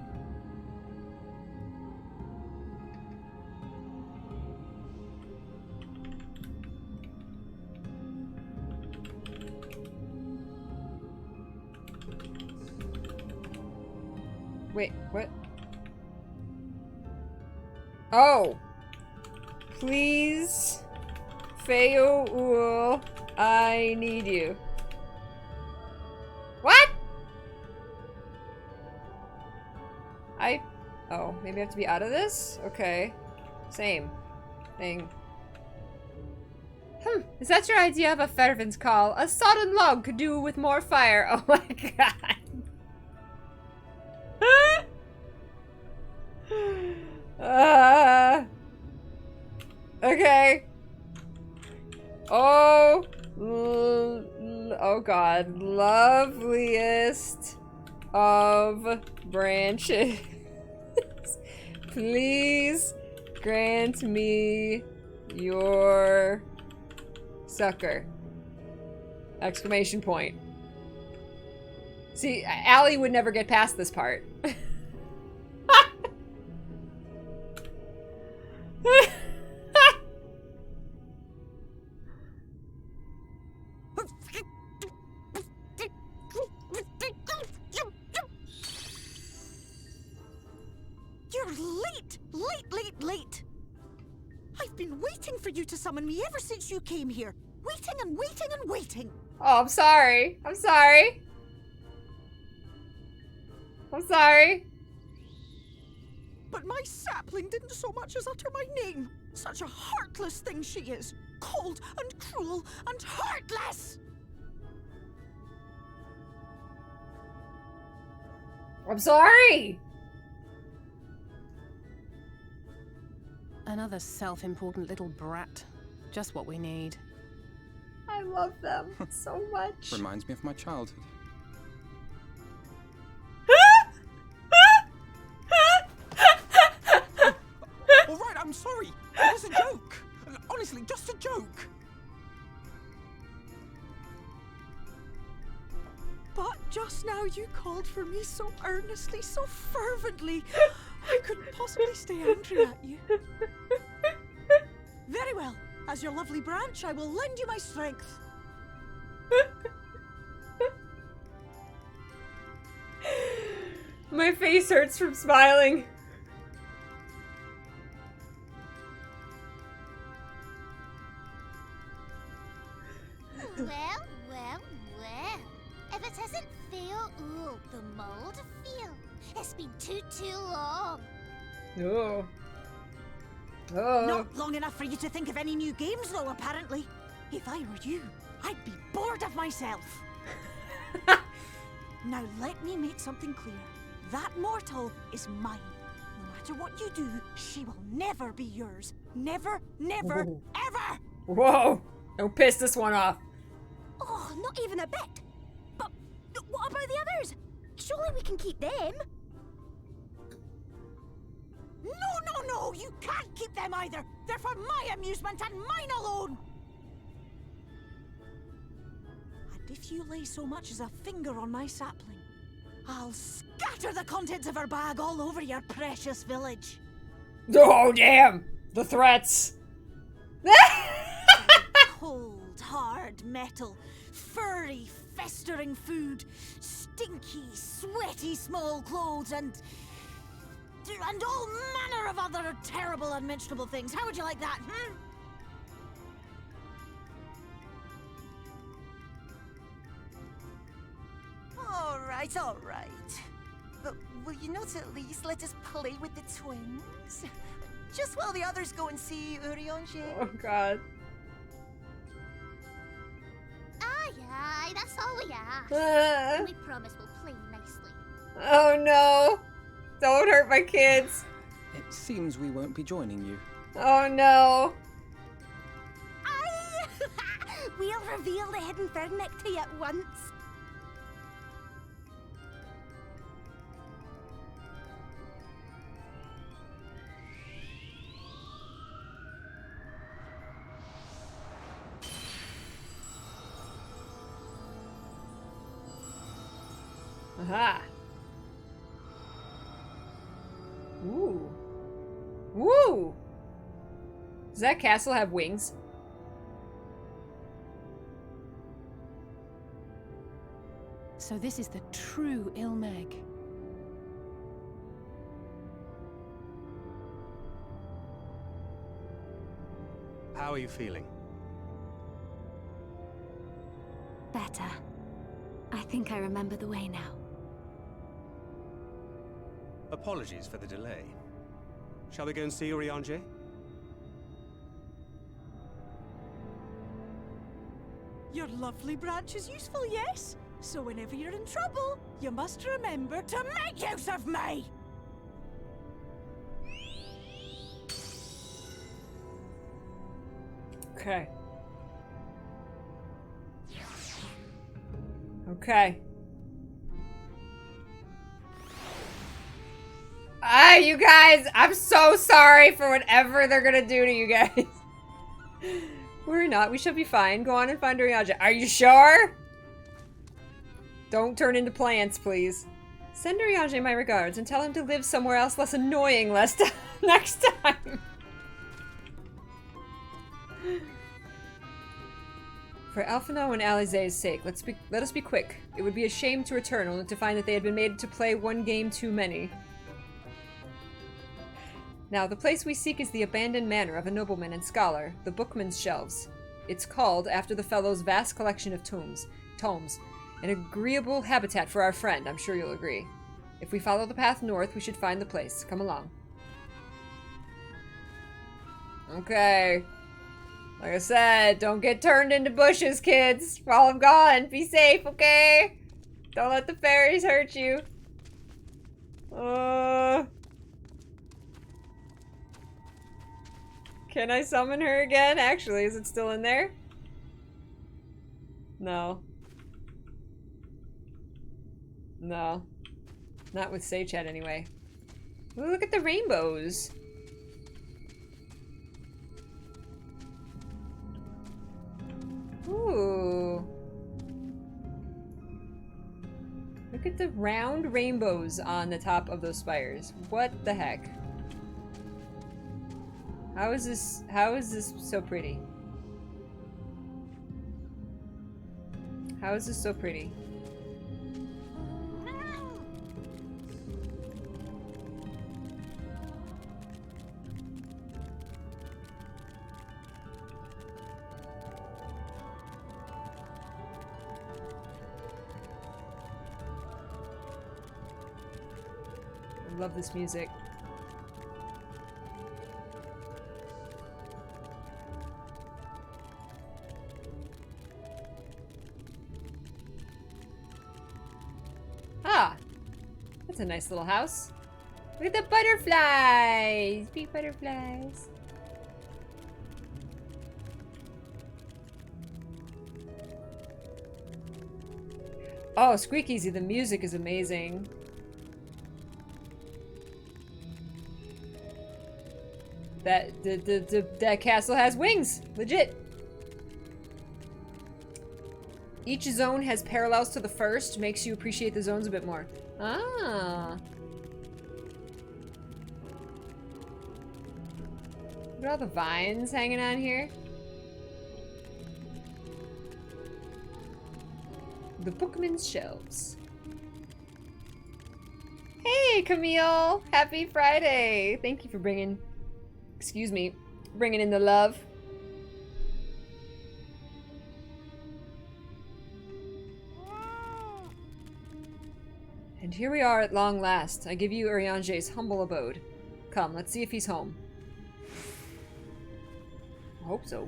Wait, what? Oh! Please, Feo Ul, I need you. What? Oh, maybe I have to be out of this? Okay. Same thing. Is that your idea of a fervent call? A sodden log could do with more fire. Oh my god. Okay. Oh. Oh god. Loveliest of branches. Please grant me your succor. Exclamation point. See, Allie would never get past this part.
You're late. I've been waiting for you to summon me ever since you came here. Waiting and waiting and waiting.
Oh, I'm sorry. I'm sorry.
But my sapling didn't so much as utter my name. Such a heartless thing she is. Cold and cruel and heartless.
I'm sorry!
Another self-important little brat. Just what we need.
I love them so much.
Reminds me of my childhood. All right, I'm sorry. It was a joke. Honestly, just a joke.
But just now you called for me so earnestly, so fervently. I couldn't possibly stay angry at you. Very well. As your lovely branch, I will lend you my strength.
My face hurts from smiling.
Well, well, well. If it isn't Theo, ooh, the mold feel. It's been too long.
Oh. Oh.
Not long enough for you to think of any new games, though, apparently. If I were you, I'd be bored of myself. Now let me make something clear. That mortal is mine. No matter what you do, she will never be yours. Never, never,
Ooh.
ever!
Whoa! Don't piss this one off.
Oh, not even a bit. But what about the others? Surely we can keep them.
No, you can't keep them either. They're for my amusement and mine alone. And if you lay so much as a finger on my sapling, I'll scatter the contents of her bag all over your precious village.
Oh, damn! The threats!
Cold, hard metal, furry, festering food, stinky, sweaty small clothes, and all manner of other terrible, unmentionable things. How would you like that,
All right. But will you not at least let us play with the twins? Just while the others go and see Urianger.
Oh, God.
Aye, that's all we ask.
Ah.
We promise we'll play nicely.
Oh, no. Don't hurt my kids.
It seems we won't be joining you.
Oh, no.
Aye! We'll reveal the hidden Fernic to you at once.
Aha. Ooh. Woo! Does that castle have wings?
So this is the true Ilmeg.
How are you feeling?
Better. I think I remember the way now.
Apologies for the delay. Shall we go and see Urianger?
Your lovely branch is useful, yes? So whenever you're in trouble, you must remember to make use of me!
Okay. Okay. Ah, you guys, I'm so sorry for whatever they're gonna do to you guys. We're not. We shall be fine. Go on and find Urianger. Are you sure? Don't turn into plants, please. Send Urianger my regards and tell him to live somewhere else less annoying next time. For Alphino and Alize's sake, let us be quick. It would be a shame to return only to find that they had been made to play one game too many. Now, the place we seek is the abandoned manor of a nobleman and scholar, the Bookman's Shelves. It's called after the fellow's vast collection of tomes. An agreeable habitat for our friend, I'm sure you'll agree. If we follow the path north, we should find the place. Come along. Okay. Like I said, don't get turned into bushes, kids. While I'm gone, be safe, okay? Don't let the fairies hurt you. Can I summon her again? Actually, is it still in there? No. No. Not with Say Chat anyway. Ooh, look at the rainbows. Ooh. Look at the round rainbows on the top of those spires. What the heck? How is this so pretty? How is this so pretty? I love this music. Ah! That's a nice little house. Look at the butterflies! Big butterflies. Oh, Squeakeasy, the music is amazing. That castle has wings! Legit! Each zone has parallels to the first, makes you appreciate the zones a bit more. Ah. Look at all the vines hanging on here. The Bookman's Shelves. Hey, Camille! Happy Friday! Thank you for bringing in the love. And here we are at long last. I give you Urianger's humble abode. Come, let's see if he's home. I hope so.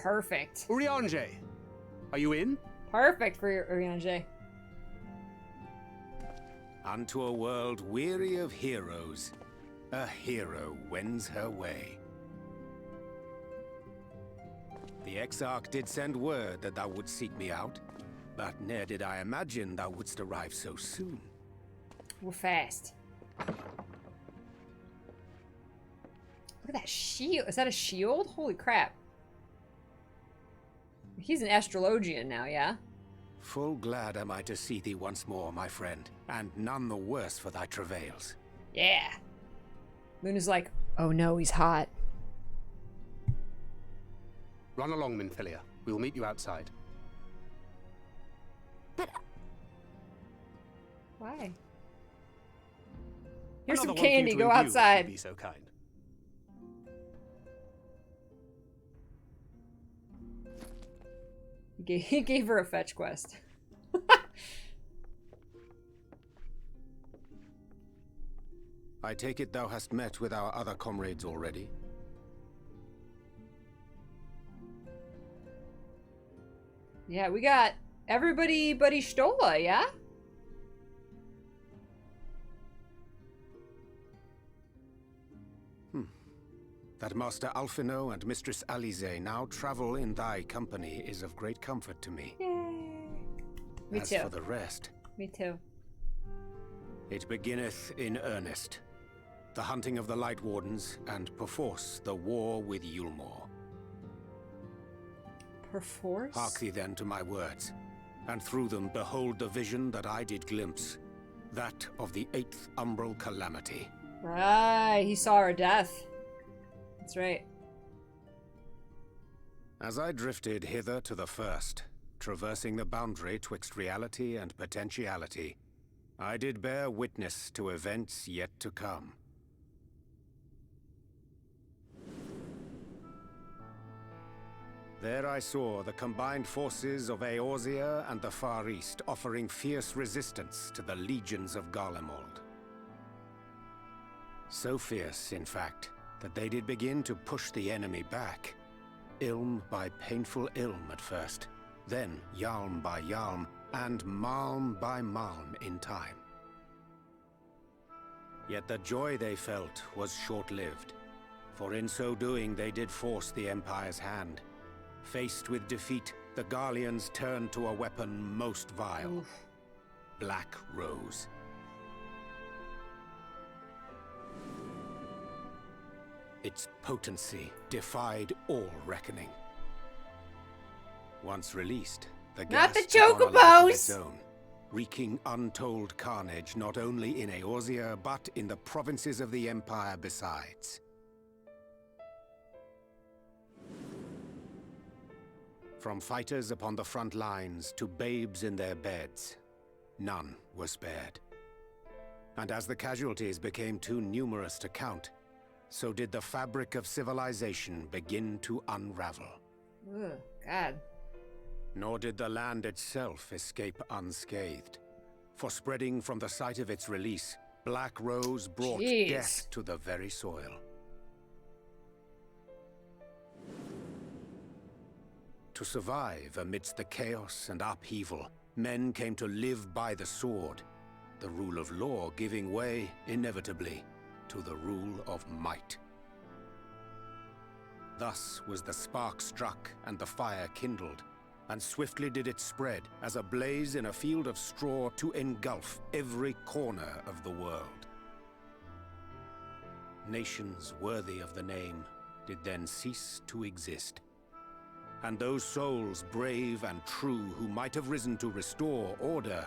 Perfect.
Urianger, are you in?
Perfect for Urianger.
Unto a world weary of heroes, a hero wends her way. The Exarch did send word that thou wouldst seek me out, but ne'er did I imagine thou wouldst arrive so soon.
We're fast. Look at that shield. Is that a shield? Holy crap. He's an astrologian now, yeah?
Full glad am I to see thee once more, my friend, and none the worse for thy travails.
Yeah. Luna's like, oh no, he's hot.
Run along, Minfilia. We will meet you outside.
But...
Why? Here's some
Another one for you
candy,
to
go
imbue, if you'd
outside.
Be so kind.
He gave her a fetch quest.
I take it thou hast met with our other comrades already?
Yeah, we got everybody but Stola, yeah?
That Master Alphino and Mistress Alize now travel in thy company is of great comfort to me.
Yay. Me
As
too.
for the rest,
Me too.
it beginneth in earnest. The hunting of the Light Wardens, and perforce the war with Yulmore.
Perforce?
Hark thee then to my words, and through them behold the vision that I did glimpse, that of the 8th Umbral Calamity.
Right, he saw her death. That's right.
As I drifted hither to the first, traversing the boundary twixt reality and potentiality, I did bear witness to events yet to come. There I saw the combined forces of Eorzea and the Far East offering fierce resistance to the legions of Garlemald. So fierce, in fact, that they did begin to push the enemy back. Ilm by painful Ilm at first, then Yalm by Yalm, and Malm by Malm in time. Yet the joy they felt was short-lived, for in so doing they did force the Empire's hand. Faced with defeat, the Garleans turned to a weapon most vile.
Oof.
Black Rose. Its potency defied all reckoning. Once released, the
Not
gas
the
took on a life of its
chocobos!
own, wreaking untold carnage not only in Eorzea, but in the provinces of the Empire besides. From fighters upon the front lines to babes in their beds, none were spared. And as the casualties became too numerous to count, so did the fabric of civilization begin to unravel.
Ugh, God.
Nor did the land itself escape unscathed. For spreading from the site of its release, Black Rose brought
Jeez.
death to the very soil. To survive amidst the chaos and upheaval, men came to live by the sword, the rule of law giving way, inevitably, to the rule of might. Thus was the spark struck and the fire kindled, and swiftly did it spread as a blaze in a field of straw to engulf every corner of the world. Nations worthy of the name did then cease to exist. And those souls brave and true who might have risen to restore order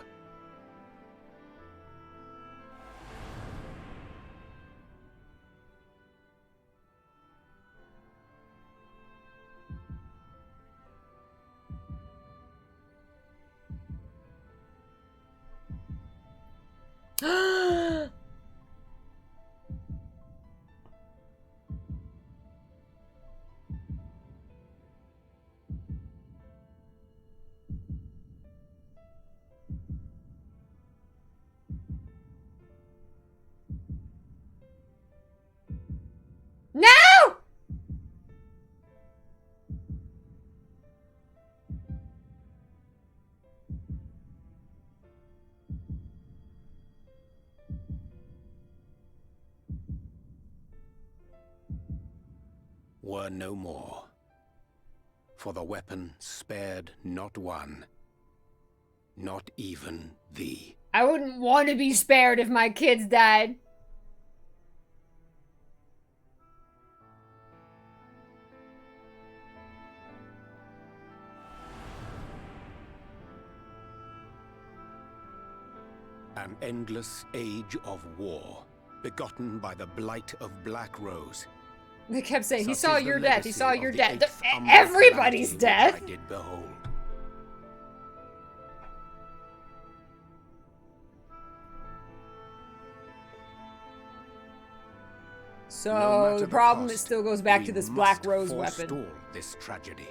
No!
were no more. For the weapon spared not one, not even thee.
I wouldn't want to be spared if my kids died.
An endless age of war, begotten by the blight of Black Rose.
They kept saying, he
Such
saw
is the
your death, he
legacy
saw
of
your
the
death.
eighth Umbral
Everybody's
calamity
death!
which I did behold. No
So
matter
the problem
cost,
it still goes back
we
to this Black
must
Rose
forestall
weapon.
this tragedy.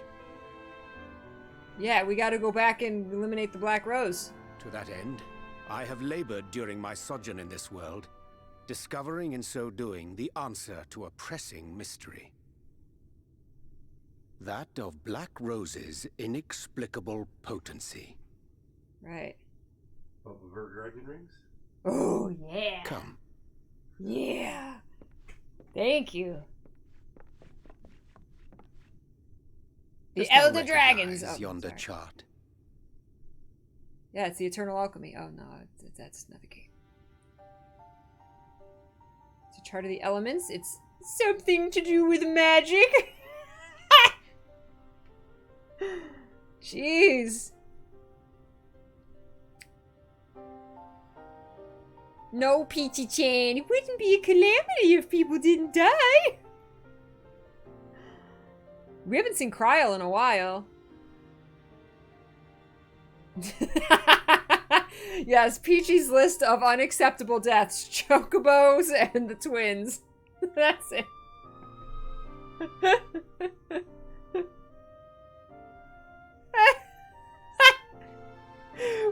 Yeah, we gotta go back and eliminate the Black Rose.
To that end, I have labored during my sojourn in this world, discovering in so doing the answer to a pressing mystery. That of Black Rose's inexplicable potency.
Right.
Of her dragon rings?
Oh, yeah.
Come.
Yeah. Thank you. The
Dost thou
Elder Dragons.
recognize
Oh,
yonder
sorry.
chart.
Yeah, it's the Eternal Alchemy. Oh, no, that's another game. It's a chart of the elements. It's something to do with magic. Jeez. No, Peachy-chan. It wouldn't be a calamity if people didn't die. We haven't seen Kryl in a while. Yes, Peachy's list of unacceptable deaths. Chocobos and the twins. That's it.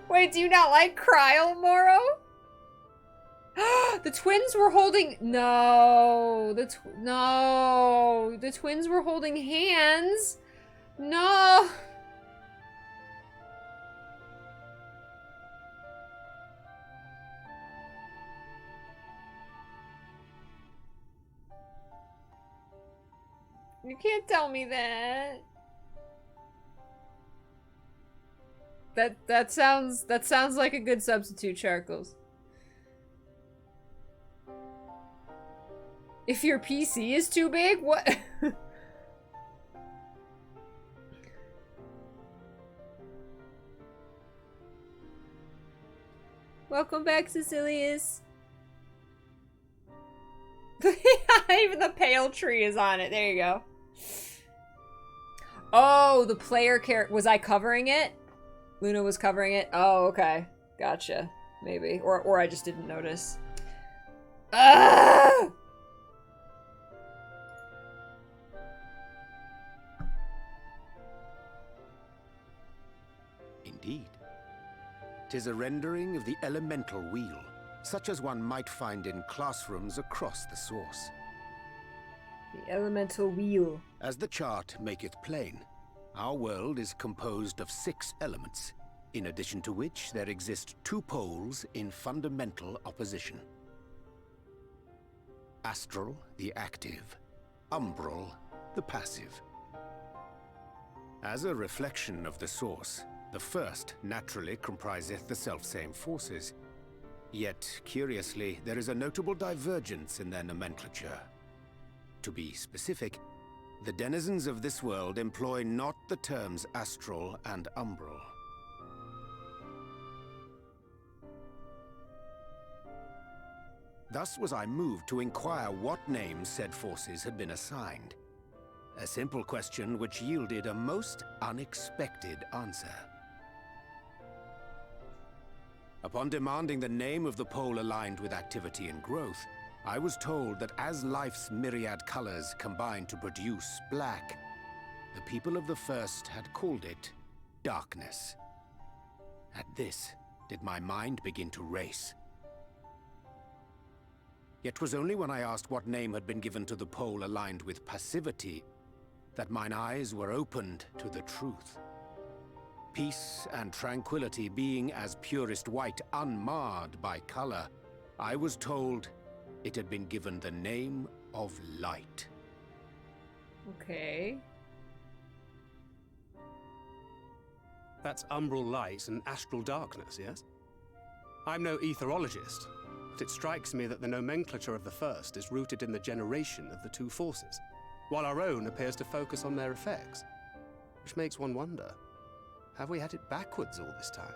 Wait, do you not like Cryo, Moro? The twins were holding... No. No. The twins were holding hands. No. You can't tell me that. That sounds like a good substitute, Charcoals. If your PC is too big, what? Welcome back, Cecilius. Even the pale tree is on it. There you go. Oh, the player character. Was I covering it? Luna was covering it? Oh, okay. Gotcha. Maybe. Or I just didn't notice. Ah!
Indeed. 'Tis a rendering of the elemental wheel, such as one might find in classrooms across the source.
The elemental wheel.
As the chart maketh plain, our world is composed of 6 elements, in addition to which there exist 2 poles in fundamental opposition. Astral, the active; umbral, the passive. As a reflection of the source, the first naturally compriseth the selfsame forces. Yet, curiously, there is a notable divergence in their nomenclature. To be specific, the denizens of this world employ not the terms astral and umbral. Thus was I moved to inquire what names said forces had been assigned. A simple question which yielded a most unexpected answer. Upon demanding the name of the pole aligned with activity and growth, I was told that as life's myriad colors combine to produce black, the people of the first had called it darkness. At this, did my mind begin to race. Yet 'twas only when I asked what name had been given to the pole aligned with passivity that mine eyes were opened to the truth. Peace and tranquility being as purest white, unmarred by color, I was told it had been given the name of light.
Okay.
That's umbral light and astral darkness, yes? I'm no etherologist, but it strikes me that the nomenclature of the first is rooted in the generation of the 2 forces, while our own appears to focus on their effects. Which makes one wonder, have we had it backwards all this time?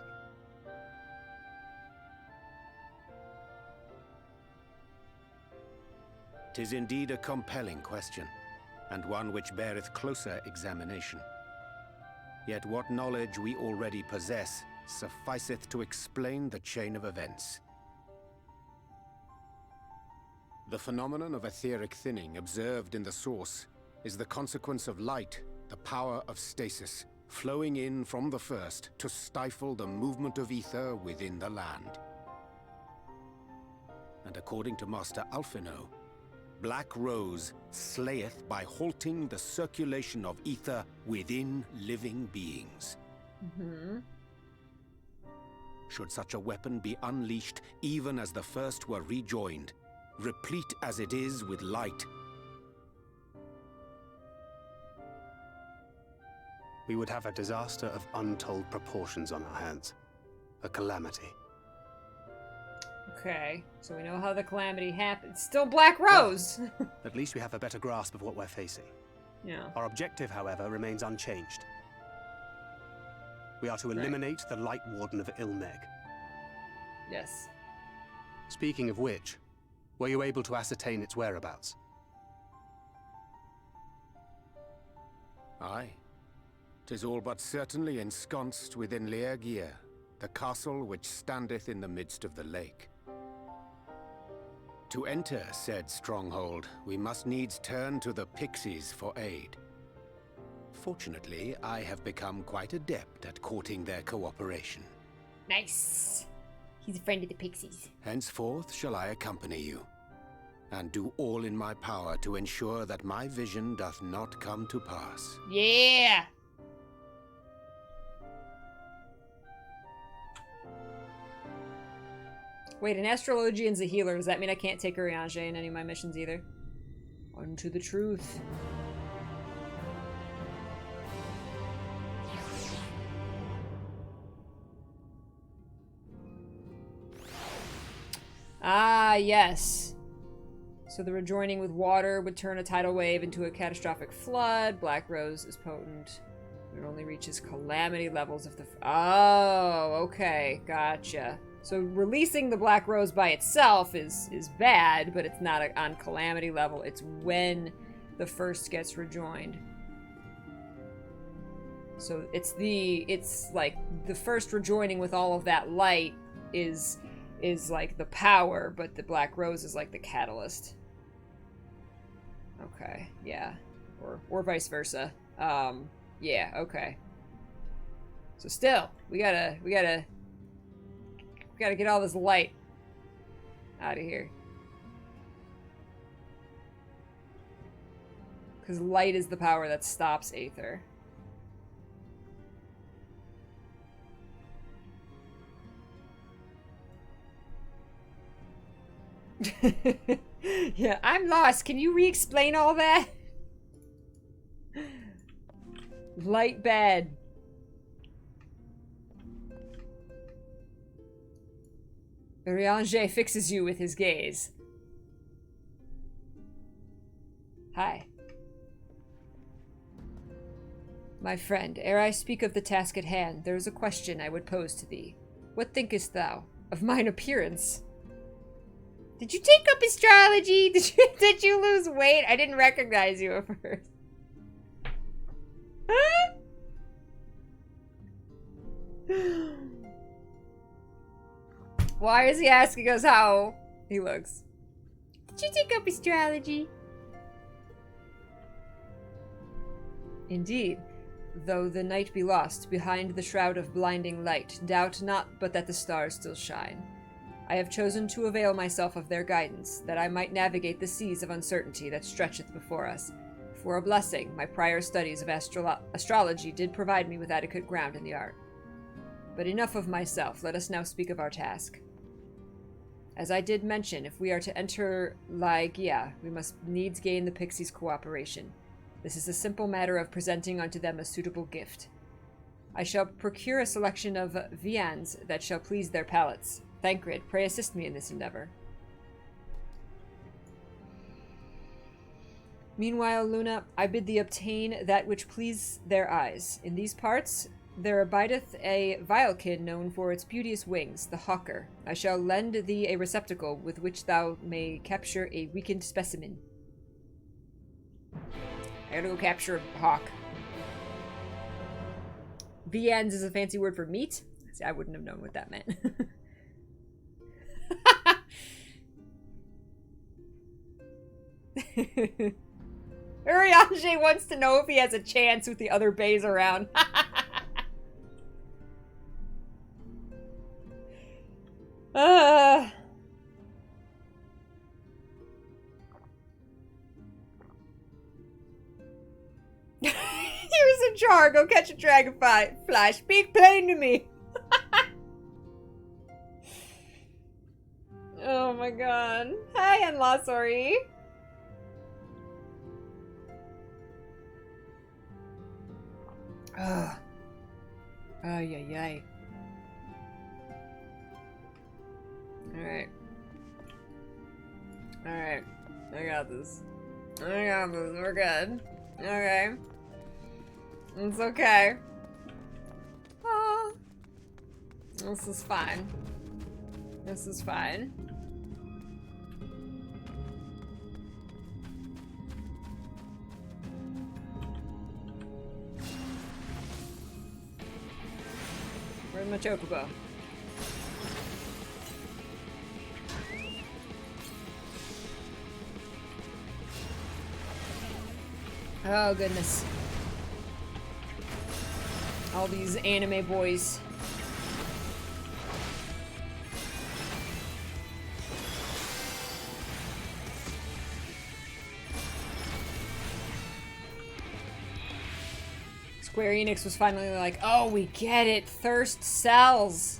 'Tis indeed a compelling question, and one which beareth closer examination. Yet what knowledge we already possess sufficeth to explain the chain of events. The phenomenon of etheric thinning observed in the source is the consequence of light, the power of stasis, flowing in from the first to stifle the movement of ether within the land. And according to Master Alphino, Black Rose slayeth by halting the circulation of ether within living beings. Should such a weapon be unleashed even as the first were rejoined, replete as it is with light,
we would have a disaster of untold proportions on our hands. A calamity.
Okay, so we know how the calamity happened. Still Black Rose!
Well, at least we have a better grasp of what we're facing.
Yeah.
Our objective, however, remains unchanged. We are to eliminate the Light Warden of Ilmeg.
Yes.
Speaking of which, were you able to ascertain its whereabouts?
Aye. 'Tis all but certainly ensconced within Leergear, the castle which standeth in the midst of the lake. To enter said stronghold, we must needs turn to the pixies for aid. Fortunately, I have become quite adept at courting their cooperation.
Nice. He's a friend of the pixies.
Henceforth shall I accompany you, and do all in my power to ensure that my vision doth not come to pass.
Yeah. Wait, an astrologian's a healer. Does that mean I can't take Urianger in any of my missions either? Unto the truth. Ah, yes. So the rejoining with water would turn a tidal wave into a catastrophic flood. Black Rose is potent. It only reaches calamity levels if the... Oh, okay. Gotcha. So releasing the Black Rose by itself is bad, but it's not on calamity level. It's when the first gets rejoined. So it's like the first rejoining with all of that light is like the power, but the Black Rose is like the catalyst. Okay, yeah. Or vice versa. Yeah, okay. So still, we gotta get all this light out of here. Because light is the power that stops Aether. Yeah, I'm lost. Can you re-explain all that? Light bad. Urianger fixes you with his gaze. Hi. My friend, ere I speak of the task at hand, there is a question I would pose to thee. What thinkest thou of mine appearance? Did you take up astrology? Did you lose weight? I didn't recognize you at first. Why is he asking us how he looks? Did you take up astrology? Indeed, though the night be lost behind the shroud of blinding light, doubt not but that the stars still shine. I have chosen to avail myself of their guidance, that I might navigate the seas of uncertainty that stretcheth before us. For a blessing, my prior studies of astrology did provide me with adequate ground in the art. But enough of myself, let us now speak of our task. As I did mention, if we are to enter Lygia, we must needs gain the pixies' cooperation. This is a simple matter of presenting unto them a suitable gift. I shall procure a selection of viands that shall please their palates. Thancred, pray assist me in this endeavor. Meanwhile, Luna, I bid thee obtain that which please their eyes. In these parts there abideth a vilekin known for its beauteous wings, the hawker. I shall lend thee a receptacle with which thou may capture a weakened specimen. I gotta go capture a hawk. Viands is a fancy word for meat? See, I wouldn't have known what that meant. Urianger wants to know if he has a chance with the other bays around. Here's a jar. Go catch a dragonfly. Speak plain to me. Oh my god. Hi, Enlasori. Ugh. Ay, ay, ay. Alright. Alright. I got this. I got this. We're good. Okay. It's okay. Oh. This is fine. This is fine. Where's my chocobo? Oh goodness. All these anime boys. Square Enix was finally like, oh, we get it. Thirst sells.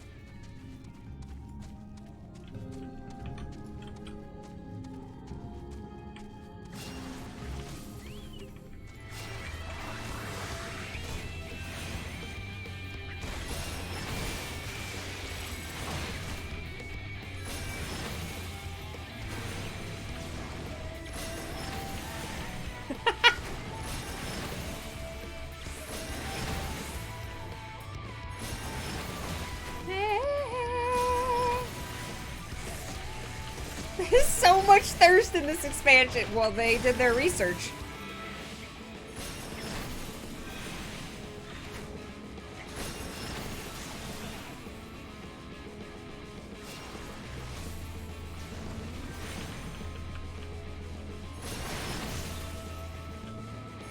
There's so much thirst in this expansion. Well, they did their research.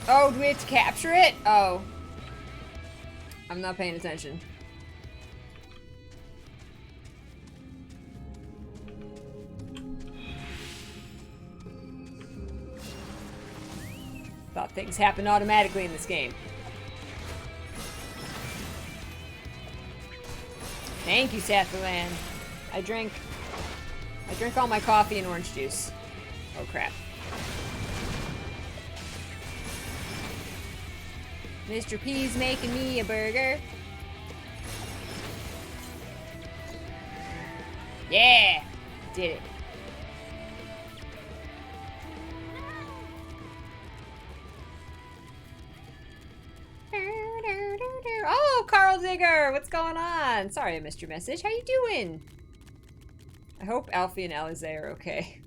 Oh, do we have to capture it? Oh. I'm not paying attention. Thought things happen automatically in this game. Thank you, Satherland. I drink all my coffee and orange juice. Oh crap. Mr. P's making me a burger. Yeah! Did it. Oh, Carl Digger! What's going on? Sorry I missed your message. How you doing? I hope Alfie and Alize are okay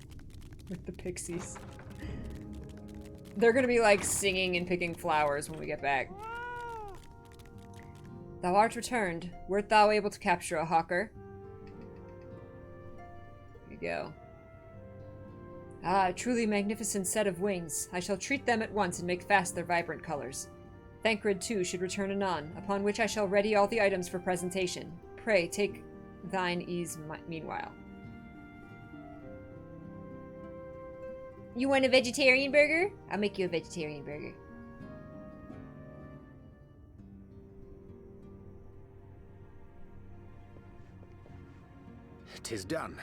with the pixies. They're gonna be like singing and picking flowers when we get back. Thou art returned. Wert thou able to capture a hawker? Here you go. Ah, a truly magnificent set of wings. I shall treat them at once and make fast their vibrant colors. Thancred too should return anon, upon which I shall ready all the items for presentation. Pray, take thine ease meanwhile. You want a vegetarian burger? I'll make you a vegetarian burger.
"'Tis done.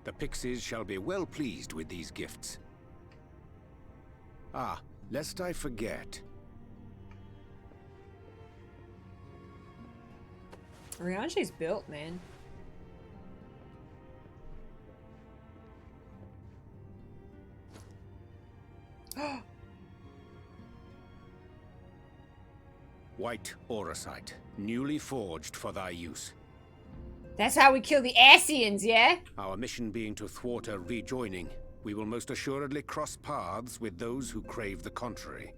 The pixies shall be well pleased with these gifts. Ah, lest I forget.
Rianche's built, man.
White auracite, newly forged for thy use.
That's how we kill the Asians, yeah?
Our mission being to thwart a rejoining, we will most assuredly cross paths with those who crave the contrary.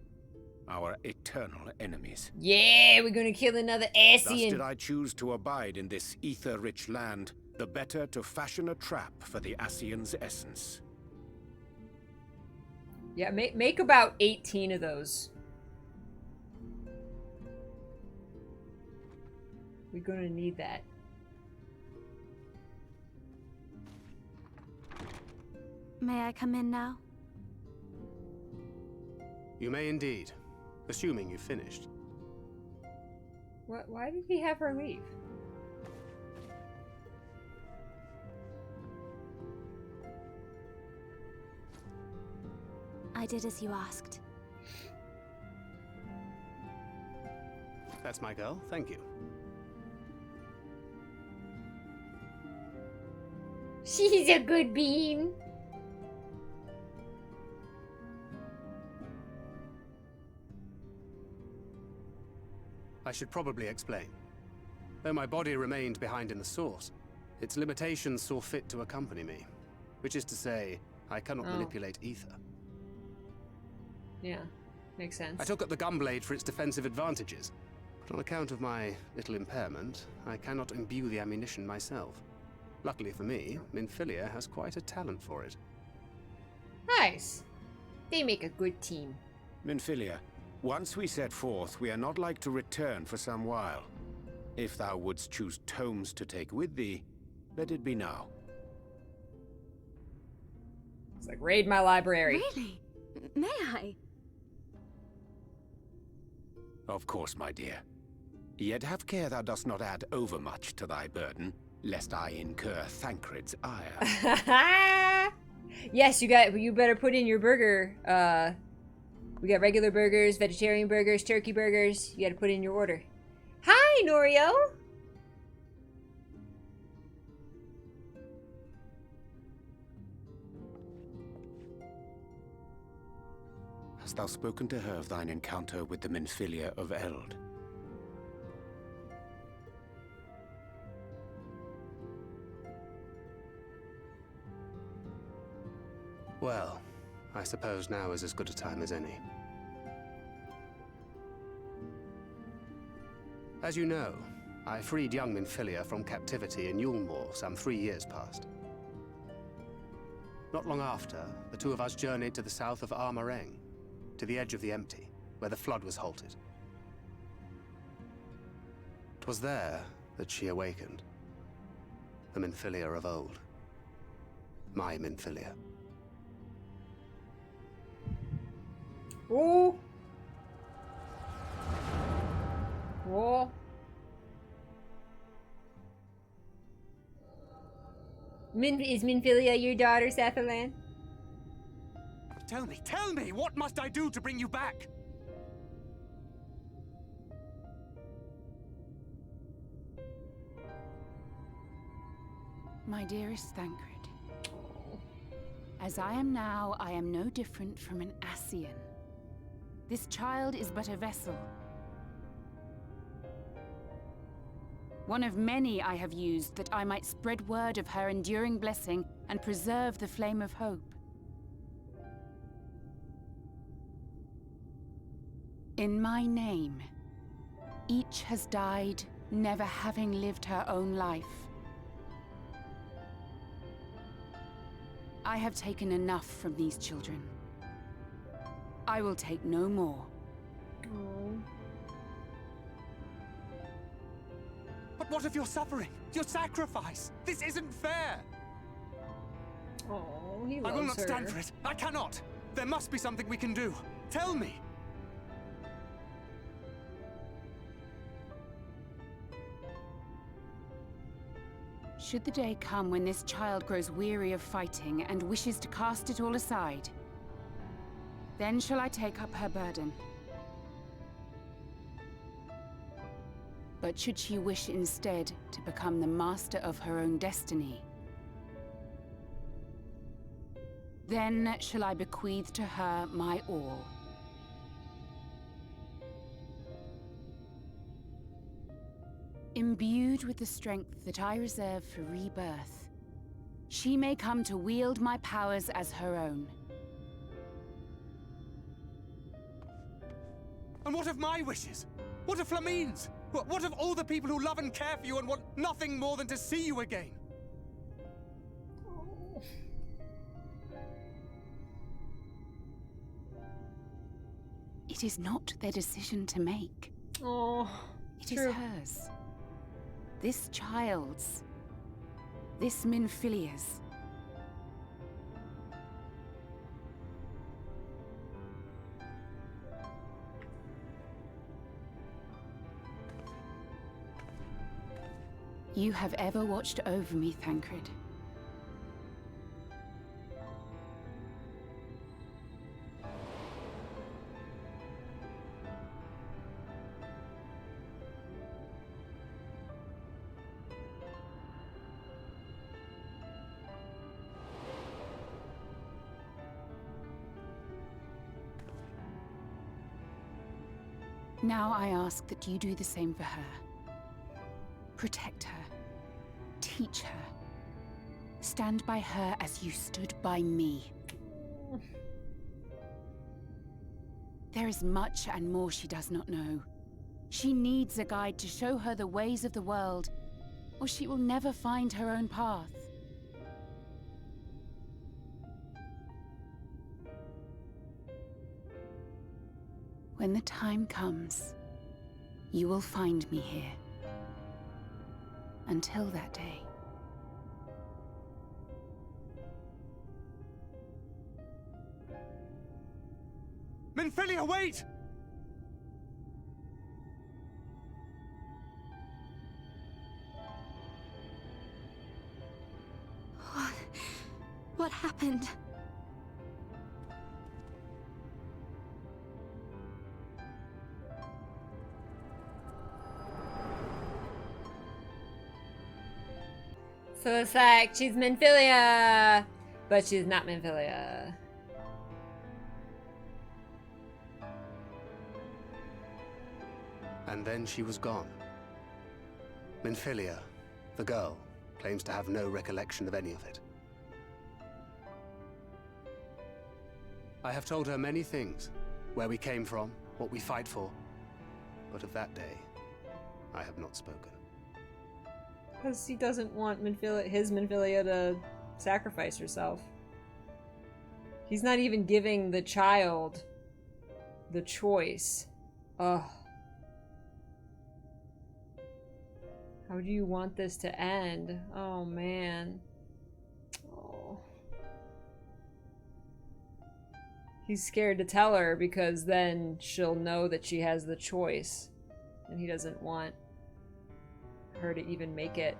Our eternal enemies.
Yeah, we're gonna kill another
Thus
Asian.
did I choose to abide in this ether-rich land, the better to fashion a trap for the Asian's essence.
Yeah, make about 18 of those. We're gonna need that.
May I come in now?
You may indeed, assuming you've finished.
What? Why did he have her leave?
I did as you asked.
That's my girl, thank you.
She's a good bean.
I should probably explain. Though my body remained behind in the source, its limitations saw fit to accompany me. Which is to say, I cannot manipulate ether.
Yeah, makes sense.
I took up the gunblade for its defensive advantages, but on account of my little impairment, I cannot imbue the ammunition myself. Luckily for me, Minfilia has quite a talent for it.
Nice. They make a good team.
Minfilia, once we set forth, we are not like to return for some while. If thou wouldst choose tomes to take with thee, let it be now.
It's like, raid my library.
Really? May I?
Of course, my dear. Yet have care thou dost not add overmuch to thy burden, lest I incur Thancred's ire.
Yes, you better put in your burger. We got regular burgers, vegetarian burgers, turkey burgers. You gotta put in your order. Hi, Norio!
Hast thou spoken to her of thine encounter with the Minfilia of Eld?
Well, I suppose now is as good a time as any. As you know, I freed young Minfilia from captivity in Yulmore some 3 years past. Not long after, the two of us journeyed to the south of Armareng, to the edge of the Empty, where the flood was halted. 'Twas there that she awakened. The Minfilia of old. My Minfilia.
Oh! Oh! Is Minfilia your daughter, Sathalan?
Tell me, what must I do to bring you back?
My dearest Thancred, as I am now, I am no different from an Ascian. This child is but a vessel. One of many I have used that I might spread word of her enduring blessing and preserve the flame of hope. In my name, each has died, never having lived her own life. I have taken enough from these children. I will take no more.
Oh.
But what of your suffering? Your sacrifice? This isn't fair!
Oh, he
I
loves
will not
her.
stand for it. I cannot. There must be something we can do. Tell me.
Should the day come when this child grows weary of fighting and wishes to cast it all aside, then shall I take up her burden. But should she wish instead to become the master of her own destiny, then shall I bequeath to her my all. Imbued with the strength that I reserve for rebirth, she may come to wield my powers as her own.
And what of my wishes? What of Flamine's? What of all the people who love and care for you and want nothing more than to see you again?
It is not their decision to make.
Oh,
it is hers. This child's. This Minfilia's. You have ever watched over me, Thancred. Now I ask that you do the same for her. Protect her. Teach her. Stand by her as you stood by me. There is much and more she does not know. She needs a guide to show her the ways of the world, or she will never find her own path. When the time comes, you will find me here. Until that day.
Minfilia, wait!
happened.
So it's like she's Minfilia, but she's not Minfilia.
And then she was gone. Minfilia, the girl, claims to have no recollection of any of it. I have told her many things. Where we came from, what we fight for. But of that day, I have not spoken.
Because he doesn't want his Minfilia to sacrifice herself. He's not even giving the child the choice. Ugh. How do you want this to end? Oh, man. Oh. He's scared to tell her because then she'll know that she has the choice. And he doesn't want her to even make it.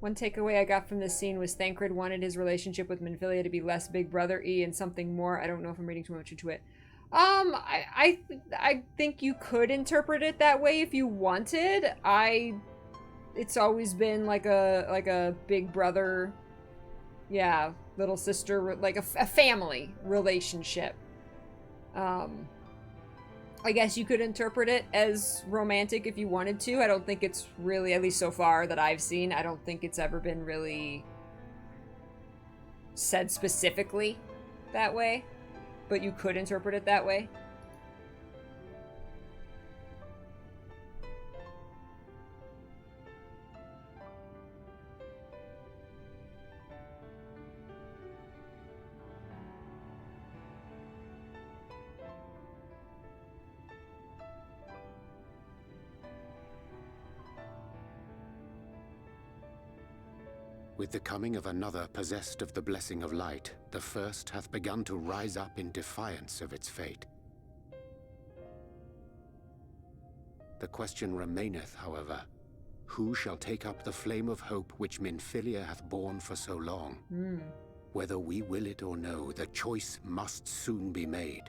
One takeaway I got from this scene was Thancred wanted his relationship with Minfilia to be less Big Brother-y and something more. I don't know if I'm reading too much into it. I think you could interpret it that way if you wanted. It's always been like a big brother, yeah, little sister, like a family relationship. I guess you could interpret it as romantic if you wanted to. I don't think it's really, at least so far that I've seen, I don't think it's ever been really said specifically that way. But you could interpret it that way.
With the coming of another possessed of the blessing of light, the first hath begun to rise up in defiance of its fate. The question remaineth, however, who shall take up the flame of hope which Minfilia hath borne for so long? Whether we will it or no, the choice must soon be made.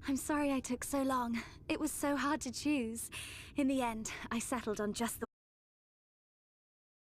I'm sorry I took so long. It was so hard to choose. In the end, I settled on just the